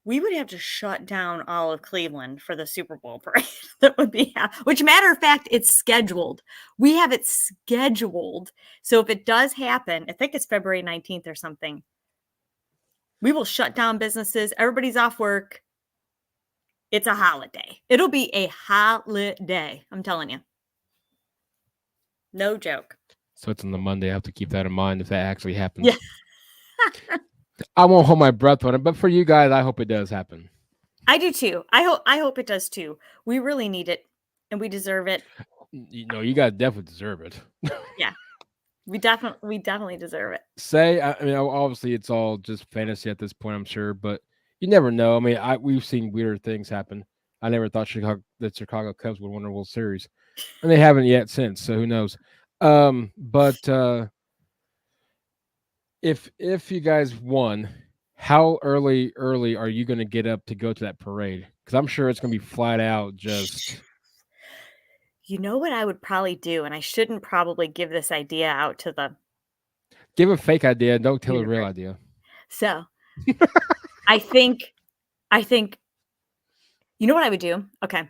we would have to shut down all of Cleveland for the Super Bowl parade. That would be, which matter of fact, it's scheduled. We have it scheduled. So if it does happen, I think it's February 19th or something. We will shut down businesses. Everybody's off work. It's a holiday. It'll be a holiday. I'm telling you. No joke. So it's on the Monday. I have to keep that in mind if that actually happens. Yeah. I won't hold my breath on it, but for you guys, I hope it does happen. I do too. I hope it does too. We really need it, and we deserve it. You guys definitely deserve it. Yeah, we definitely deserve it. Obviously, it's all just fantasy at this point, I'm sure, but you never know. I mean, we've seen weirder things happen. I never thought the Chicago Cubs would win a World Series, and they haven't yet since. So who knows? But if you guys won, how early are you going to get up to go to that parade? Because I'm sure it's going to be flat out just. You know what I would probably do, and I shouldn't probably give this idea out to the. Give a fake idea. Don't tell a real idea. So, I think, you know what I would do? Okay.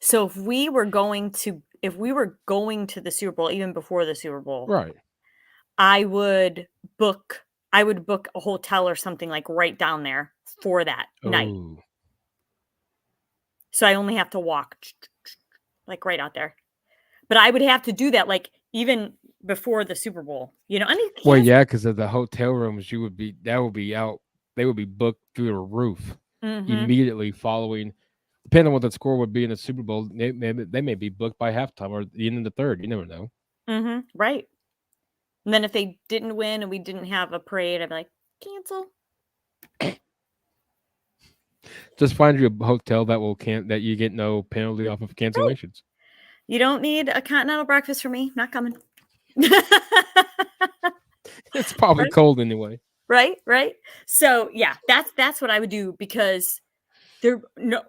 So if we were going to the Super Bowl, even before the Super Bowl, Right. I would book a hotel or something like right down there for that night. Oh. So I only have to walk like right out there. But I would have to do that like even before the Super Bowl, you know. I mean, Well, yes. yeah, because of the hotel rooms, that would be out. They would be booked through the roof immediately following. Depending on what the score would be in the Super Bowl, they may be booked by halftime or the end of the third. You never know. Right. And then if they didn't win and we didn't have a parade, I'd be like, cancel. Just find you a hotel that you get no penalty off of cancellations. You don't need a continental breakfast for me. Not coming. It's probably cold anyway. Right. So yeah, that's what I would do because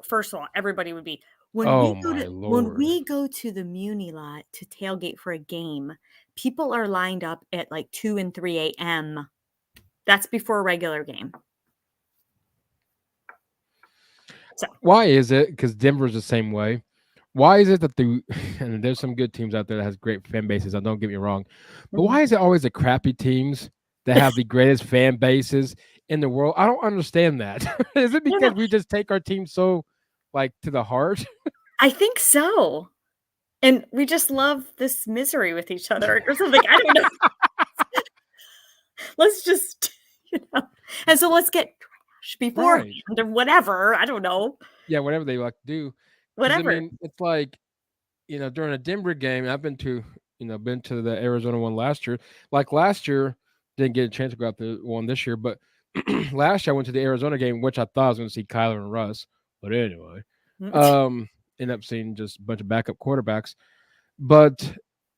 first of all, everybody would be when we go to the Muni lot to tailgate for a game, people are lined up at like 2 and 3 a.m. That's before a regular game. So why is it? Because Denver's the same way. Why is it that and there's some good teams out there that has great fan bases, don't get me wrong, but why is it always the crappy teams that have the greatest fan bases in the world? I don't understand that. Is it because we just take our team so like to the heart? I think so. And we just love this misery with each other or something. I don't know. Let's just, and so let's get trash beforehand or whatever. I don't know. Yeah, whatever they like to do. Whatever. I mean, it's like, during a Denver game, I've been to the Arizona one last year. Like last year, didn't get a chance to go out the one this year, but last year I went to the Arizona game, which I thought I was going to see Kyler and Russ. But anyway, ended up seeing just a bunch of backup quarterbacks. But,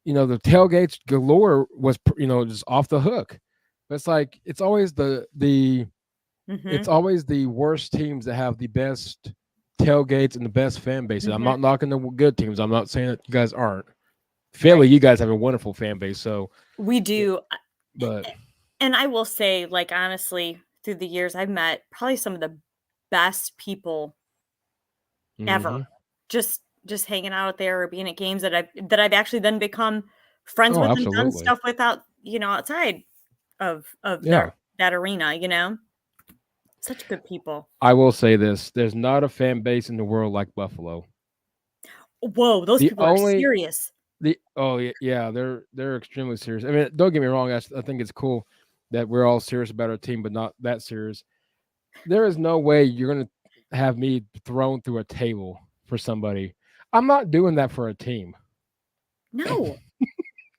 the tailgates galore was, just off the hook. But it's like, it's always it's always the worst teams that have the best tailgates and the best fan bases. I'm not knocking the good teams. I'm not saying that you guys aren't. Philly, you guys have a wonderful fan base. So we do. But and I will say, like, honestly, through the years, I've met probably some of the best people ever. Just hanging out there or being at games that I've actually then become friends with and done stuff without, outside of that arena, Such good people. I will say this. There's not a fan base in the world like Buffalo. Whoa, those people are serious. Yeah, they're extremely serious. I mean, don't get me wrong. I think it's cool that we're all serious about our team, but not that serious. There is no way you're going to have me thrown through a table for somebody. I'm not doing that for a team. No.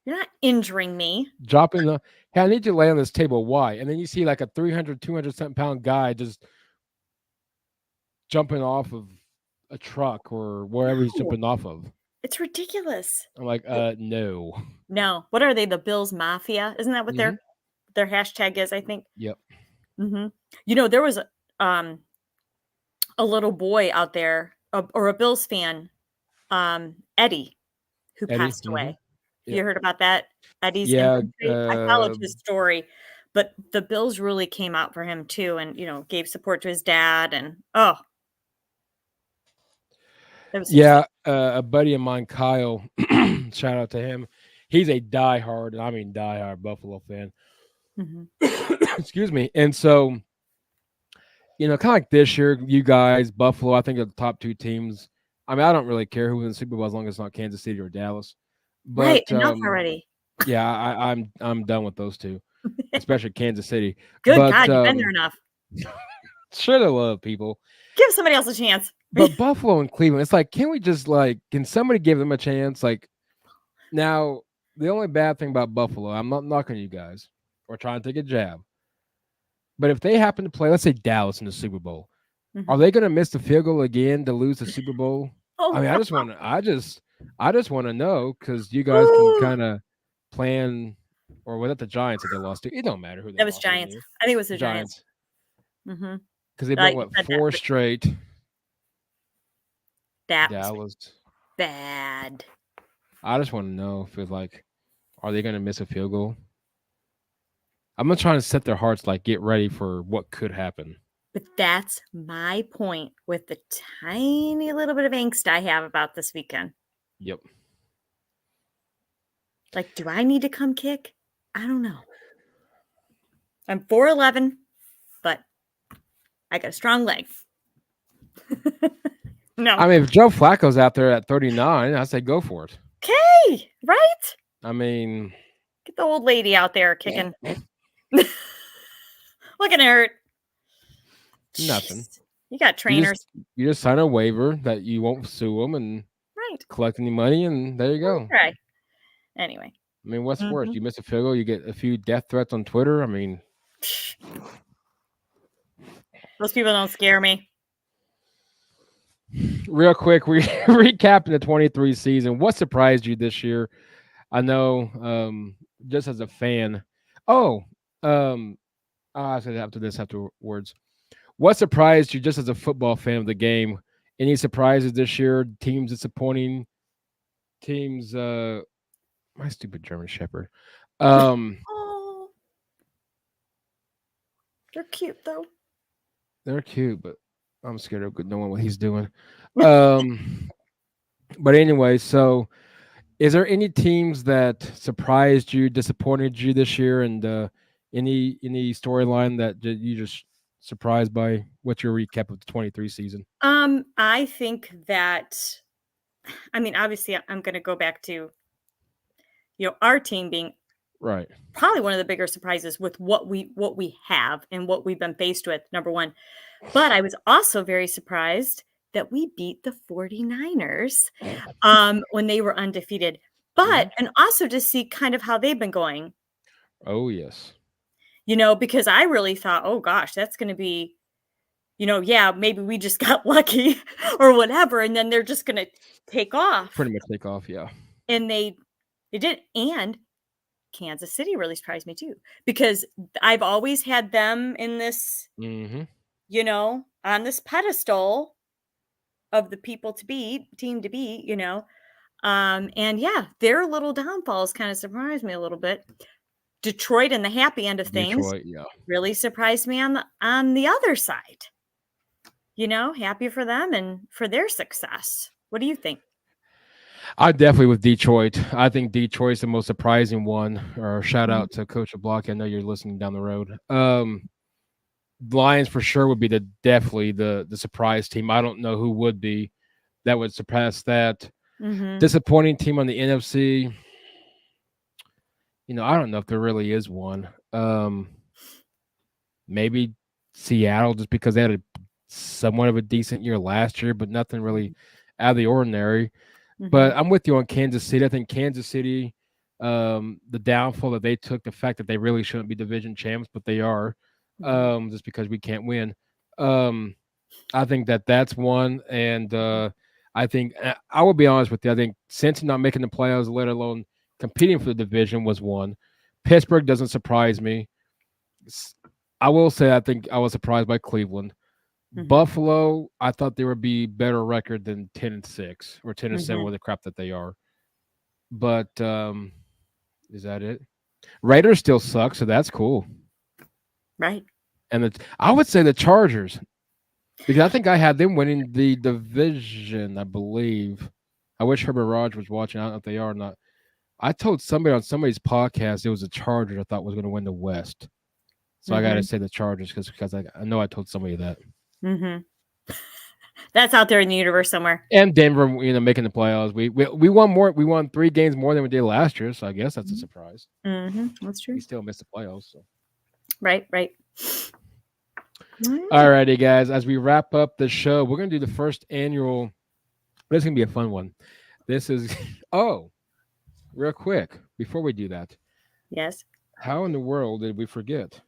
You're not injuring me. Dropping hey, I need you to lay on this table. Why? And then you see like a 300, 200-something pound guy just jumping off of a truck or wherever he's jumping off of. It's ridiculous. I'm like, no. No. What are they? The Bills Mafia? Isn't that what their hashtag is, I think? Yep. There was a little boy out there, or a Bills fan, Eddie, who passed away. You heard about that? Eddie's infantry? I followed his story, but the Bills really came out for him too, and gave support to his dad, and a buddy of mine, Kyle, shout out to him. He's a diehard Buffalo fan. Excuse me. And so, kind of like this year, you guys, Buffalo, I think are the top two teams. I mean, I don't really care who's in the Super Bowl as long as it's not Kansas City or Dallas. But, right, enough already. Yeah, I'm done with those two, especially Kansas City. Good God, you've been there enough. Should have loved people. Give somebody else a chance. But Buffalo and Cleveland, it's like, can somebody give them a chance? Like, now, the only bad thing about Buffalo, I'm not knocking you guys or trying to take a jab, but if they happen to play, let's say Dallas in the Super Bowl, are they going to miss the field goal again to lose the Super Bowl? I mean, I just want to know because you guys can kind of plan, or was that the Giants that they lost to? It don't matter who they lost. That was Giants. I think it was the Giants. Because they've been four straight. That was bad. I just want to know if it's like, are they going to miss a field goal? I'm not trying to set their hearts like get ready for what could happen. But that's my point with the tiny little bit of angst I have about this weekend. Yep. Like, do I need to come kick? I don't know. I'm 4'11", but I got a strong leg. No. I mean, if Joe Flacco's out there at 39, I say go for it. Okay, right? I mean, get the old lady out there kicking. Looking at her. Nothing. You got trainers. You just sign a waiver that you won't sue them and collect any money, and there you go. Right. Anyway. I mean, what's worse? You miss a field goal, you get a few death threats on Twitter. I mean, those people don't scare me. Real quick, we recapping the 23 season. What surprised you this year? I know, just as a fan. I said afterwards. What surprised you just as a football fan of the game? Any surprises this year? Teams disappointing? Teams, my stupid German Shepherd. Oh, they're cute though. They're cute, but I'm scared of knowing what he's doing. But anyway, so is there any teams that surprised you, disappointed you this year, and any storyline that you just surprised by? What's your recap of the 23 season? I think that, I mean, obviously, I'm going to go back to, our team being right, probably one of the bigger surprises with what we have and what we've been faced with. Number one, but I was also very surprised that we beat the 49ers when they were undefeated. But and also to see kind of how they've been going. Oh yes. Because I really thought, oh gosh, that's going to be, maybe we just got lucky or whatever, and then they're just going to take off. Pretty much take off, yeah. And they did, and Kansas City really surprised me too, because I've always had them in this, on this pedestal of the people to beat, team to beat, and yeah, their little downfalls kind of surprised me a little bit. Detroit and the happy end of things really surprised me on the other side. Happy for them and for their success. What do you think? I definitely with Detroit. I think Detroit's the most surprising one. Or shout out to Coach Block. I know you're listening down the road. Lions for sure would be definitely the surprise team. I don't know who would be that would surpass that. Disappointing team on the NFC. I don't know if there really is one. Maybe Seattle, just because they had a somewhat of a decent year last year, but nothing really out of the ordinary. But I'm with you on Kansas City. I think Kansas City, the downfall that they took, the fact that they really shouldn't be division champs, but they are, just because we can't win. I think that's one. And I think, I will be honest with you, I think Cincy not making the playoffs, let alone competing for the division, was one. Pittsburgh doesn't surprise me. I will say I think I was surprised by Cleveland. Buffalo, I thought they would be better record than 10-6 or 10-7 with the crap that they are. But is that it? Raiders still suck, so that's cool. Right. And I would say the Chargers, because I think I had them winning the division, I believe. I wish Herbert Rogers was watching. I don't know if they are or not. I told somebody on somebody's podcast it was the Chargers I thought was going to win the West. So I got to say the Chargers because I know I told somebody that. That's out there in the universe somewhere. And Denver, making the playoffs. We won more. We won 3 games more than we did last year. So I guess that's a surprise. That's true. We still missed the playoffs. So. Right. All righty, guys. As we wrap up the show, we're going to do the first annual. This is going to be a fun one. This is real quick before we do that. Yes. How in the world did we forget?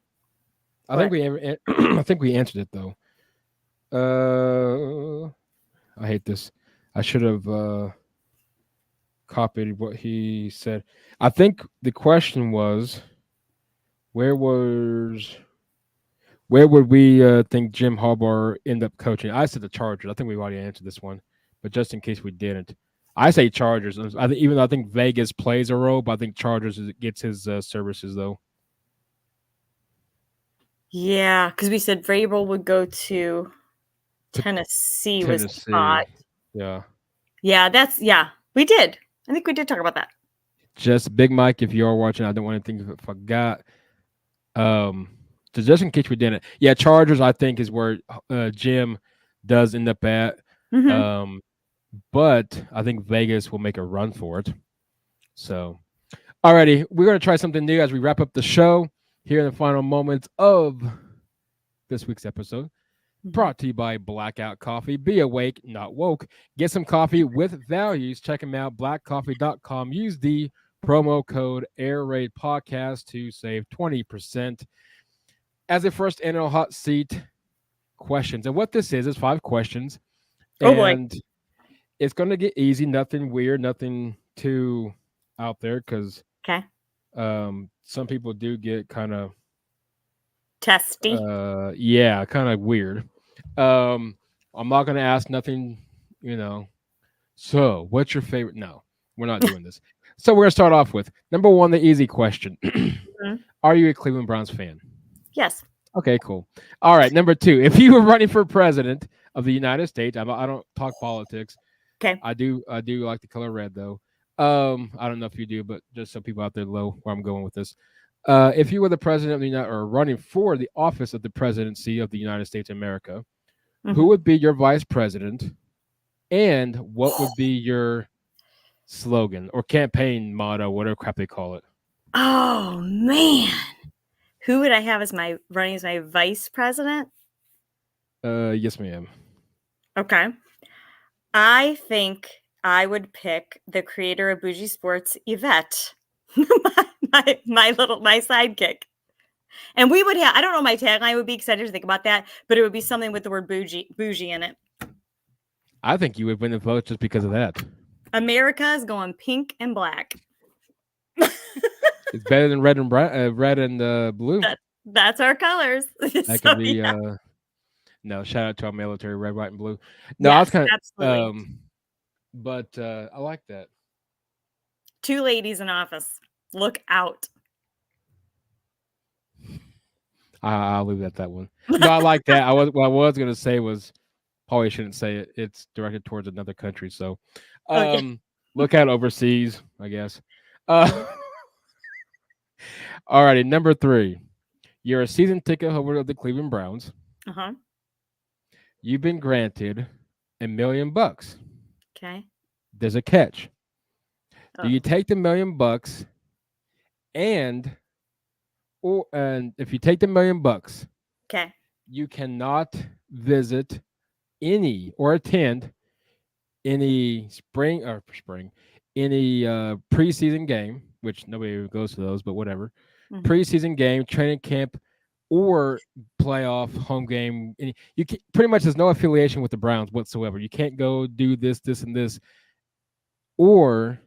I think we answered it though. I hate this. I should have copied what he said. I think the question was, where would we think Jim Harbaugh end up coaching? I said the Chargers. I think we've already answered this one, but just in case we didn't, I say Chargers. Even though I think Vegas plays a role, but I think Chargers gets his services though. Yeah, because we said Vrabel would go to Tennessee was the Tennessee. thought. Yeah. Yeah, we did. I think we did talk about that. Just Big Mike, if you are watching, I don't want to think if I forgot. So just in case we didn't, yeah, Chargers, I think, is where Jim does end up at. Mm-hmm. But I think Vegas will make a run for it. So, alrighty, we're going to try something new as we wrap up the show here in the final moments of this week's episode. Brought to you by Blackout Coffee. Be awake, not woke. Get some coffee with values. Check them out, blackcoffee.com. Use the promo code Air Raid Podcast to save 20%. As a first annual hot seat questions. And what this is 5 questions. Oh boy. And it's going to get easy, nothing weird, nothing too out there because Okay. some people do get kind of Testy. yeah, kind of weird. I'm not going to ask nothing, So, what's your favorite? No, we're not doing this. So, we're going to start off with number 1, the easy question. Are you a Cleveland Browns fan? Yes. Okay, cool. All right, number 2, if you were running for president of the United States, I don't talk politics. Okay. I do like the color red though. I don't know if you do, but just so people out there know where I'm going with this. If you were the president of the United or running for the office of the presidency of the United States of America, who would be your vice president, and what would be your slogan or campaign motto, whatever crap they call it? Oh man, who would I have as my vice president? Yes, ma'am. Okay. I think I would pick the creator of Bougie Sports, Yvette, my sidekick. And we would have, I don't know what my tagline would be because I didn't think about that, but it would be something with the word bougie in it. I think you would win the vote just because of that. America is going pink and black. It's better than red and blue. That's our colors. That could be no, shout out to our military, red, white, and blue. No, I was kind of but I like that. 2 ladies in office. Look out. I'll leave that one. No, I like that. What I was gonna say was probably shouldn't say it. It's directed towards another country, so look out overseas, I guess. Alrighty, number 3. You're a season ticket holder of the Cleveland Browns. Uh-huh. You've been granted $1 million. Okay. There's a catch. Do you take the $1 million and if you take the $1 million, okay, you cannot visit any or attend any any preseason game, which nobody goes to those, but whatever. Preseason game, training camp, or playoff home game. You can, pretty much there's no affiliation with the Browns whatsoever. You can't go do this, and this. Or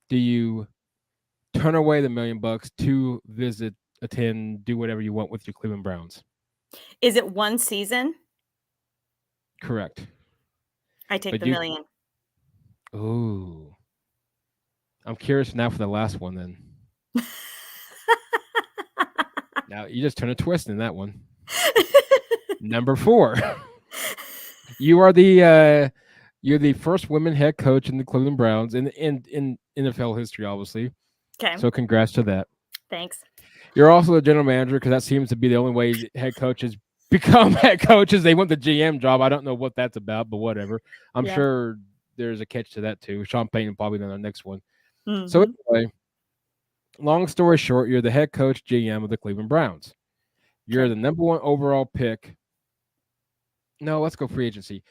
do you turn away the $1 million to visit, attend, do whatever you want with your Cleveland Browns? Is it one season? Correct. I take the $1 million. Oh, I'm curious now for the last one then. Now you just turn a twist in that one. Number 4, you are you're the first women head coach in the Cleveland Browns in NFL history, obviously. Okay. So congrats to that. Thanks. You're also the general manager because that seems to be the only way head coaches become head coaches. They want the GM job. I don't know what that's about, but whatever. I'm sure there's a catch to that too. Sean Payton probably on the next one. So anyway, long story short, you're the head coach GM of the Cleveland Browns. You're the number 1 overall pick. No, let's go free agency.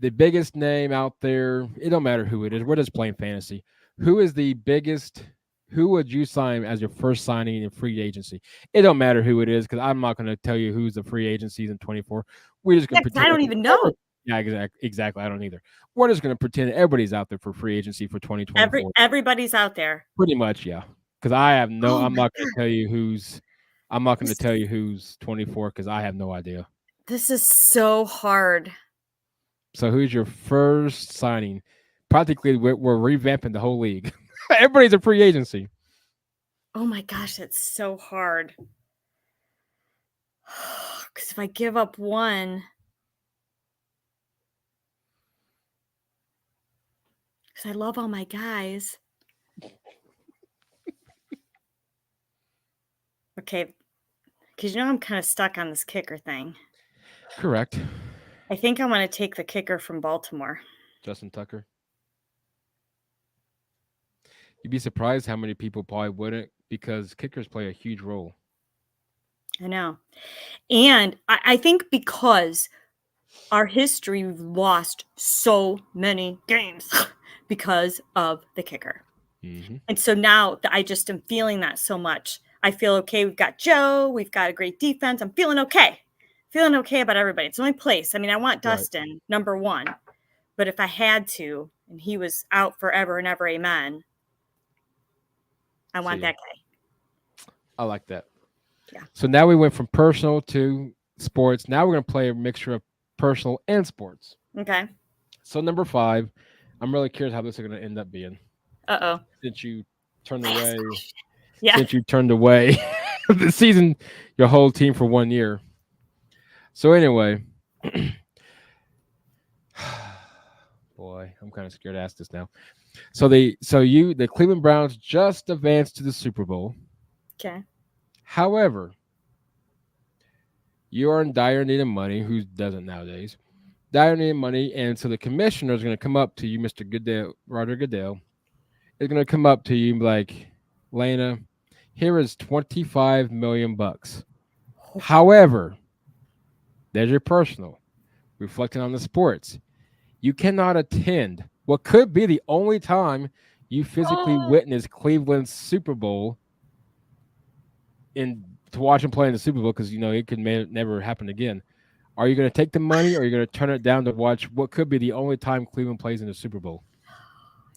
The biggest name out there, it don't matter who it is. We're just playing fantasy. Who is the biggest? Who would you sign as your first signing in free agency? It don't matter who it is because I'm not going to tell you who's the free agencies in 24. We're just going to pretend. I don't even know. Yeah, exactly. I don't either. We're just going to pretend everybody's out there for free agency for 2024. Everybody's out there. Pretty much, yeah. Because I have no. I'm not going to tell you who's. I'm not going to tell you who's 24 because I have no idea. This is so hard. So who's your first signing? Practically, we're revamping the whole league. Everybody's a free agency. Oh my gosh, that's so hard. Because if I give up one, because I love all my guys. Okay, because I'm kind of stuck on this kicker thing. Correct. I think I want to take the kicker from Baltimore. Justin Tucker. You'd be surprised how many people probably wouldn't, because kickers play a huge role. I know. And I think because our history, we've lost so many games because of the kicker. Mm-hmm. And so now I just am feeling that so much. I feel okay. We've got Joe. We've got a great defense. I'm feeling okay. Feeling okay about everybody. It's the only place. I mean, I want Dustin, number one. But if I had to, and he was out forever and ever, amen, I want that guy. I like that. Yeah. So now we went from personal to sports. Now we're going to play a mixture of personal and sports. Okay. So number 5, I'm really curious how this is going to end up being. Uh-oh. Since you turned away. Yeah. Since you turned away the season, your whole team for 1 year. So anyway, boy, I'm kind of scared to ask this now. So the Cleveland Browns just advanced to the Super Bowl. Okay. However, you are in dire need of money. Who doesn't nowadays? Dire need of money, and so the commissioner is going to come up to you, Mr. Goodell, Roger Goodell, is going to come up to you and be like, Lana, here is $25 million. However, there's your personal. Reflecting on the sports, you cannot attend what could be the only time you physically witness Cleveland's Super Bowl to watch him play in the Super Bowl, because it could never happen again. Are you going to take the money, or are you going to turn it down to watch what could be the only time Cleveland plays in the Super Bowl?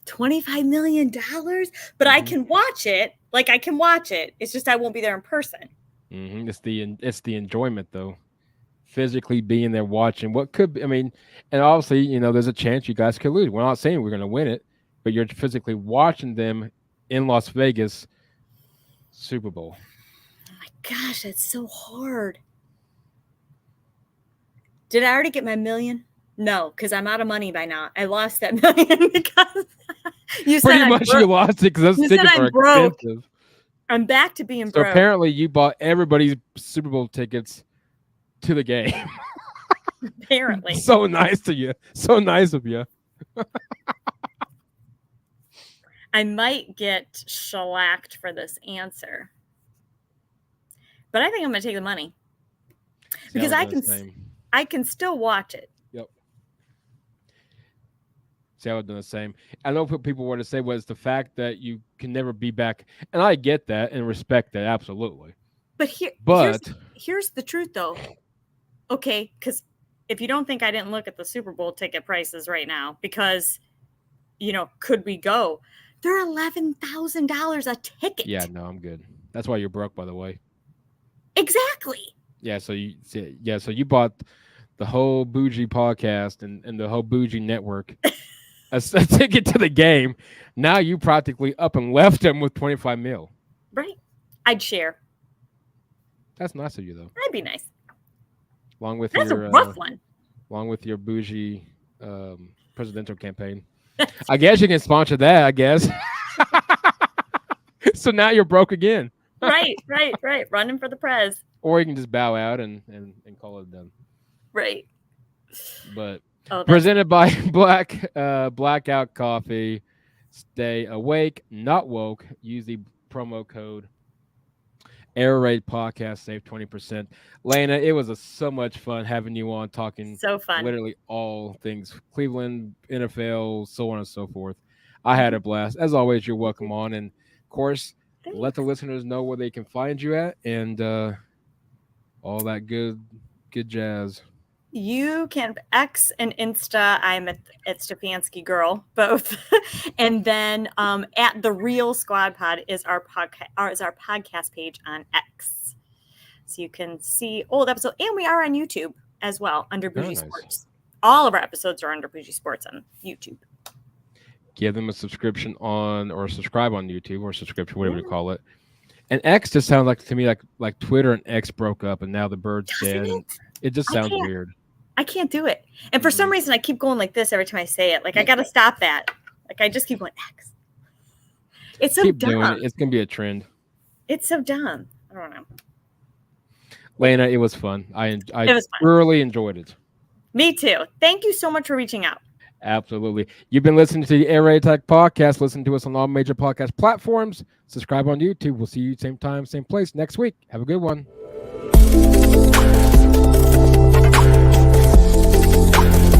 $25 million? But mm-hmm. I can watch it. Like, I can watch it. It's just I won't be there in person. Mm-hmm. It's the enjoyment, though. Physically being there watching what could be, and obviously, there's a chance you guys could lose. We're not saying we're going to win it, but you're physically watching them in Las Vegas Super Bowl. Oh my gosh, that's so hard. Did I already get my $1 million? No, because I'm out of money by now. I lost that $1 million because you said pretty much you lost it, because those tickets are expensive. I'm back to being broke. So apparently you bought everybody's Super Bowl tickets to the game. Apparently. So nice to you. So nice of you. I might get shellacked for this answer, but I think I'm going to take the money. Because I can still watch it. Yep. See, I would do the same. I know what people were to say was the fact that you can never be back, and I get that and respect that, absolutely. But here's the truth, though. Okay, because if you don't think I didn't look at the Super Bowl ticket prices right now, because, could we go? They're $11,000 a ticket. Yeah, no, I'm good. That's why you're broke, by the way. Exactly. Yeah, so you bought the whole Bougie podcast and the whole Bougie network a ticket to the game. Now you practically up and left them with $25 million. Right. I'd share. That's nice of you, though. That'd be nice. That's a rough one. Along with your Bougie presidential campaign. I guess you can sponsor that, I guess. So now you're broke again. Right. Running for the prez. Or you can just bow out and call it done. Right. But presented by Blackout Coffee. Stay awake, not woke. Use the promo code Air Raid Podcast, save 20%. Lana, it was so much fun having you on, talking so fun. Literally all things Cleveland, NFL, so on and so forth. I had a blast. As always, you're welcome on. And, of course, let the listeners know where they can find you at and all that good jazz. You can X and Insta. I'm at Stefanski Girl, both. And then at The Real Squad Pod is our podcast page on X. So you can see old episodes. And we are on YouTube as well under Bougie Sports. All of our episodes are under Bougie Sports on YouTube. Give them a subscription or subscribe on YouTube or subscription, whatever you call it. And X just sounds like to me like Twitter and X broke up, and now the bird's dead. And it just sounds weird. I can't do it. And for some reason, I keep going like this every time I say it. Like I got to stop that. Like I just keep going X. It's so keep dumb. doing it. It's gonna be a trend. It's so dumb. I don't know. Lana, it was fun. I thoroughly enjoyed it. Me too. Thank you so much for reaching out. Absolutely. You've been listening to the Air Raid Attack podcast. Listen to us on all major podcast platforms. Subscribe on YouTube. We'll see you same time, same place next week. Have a good one.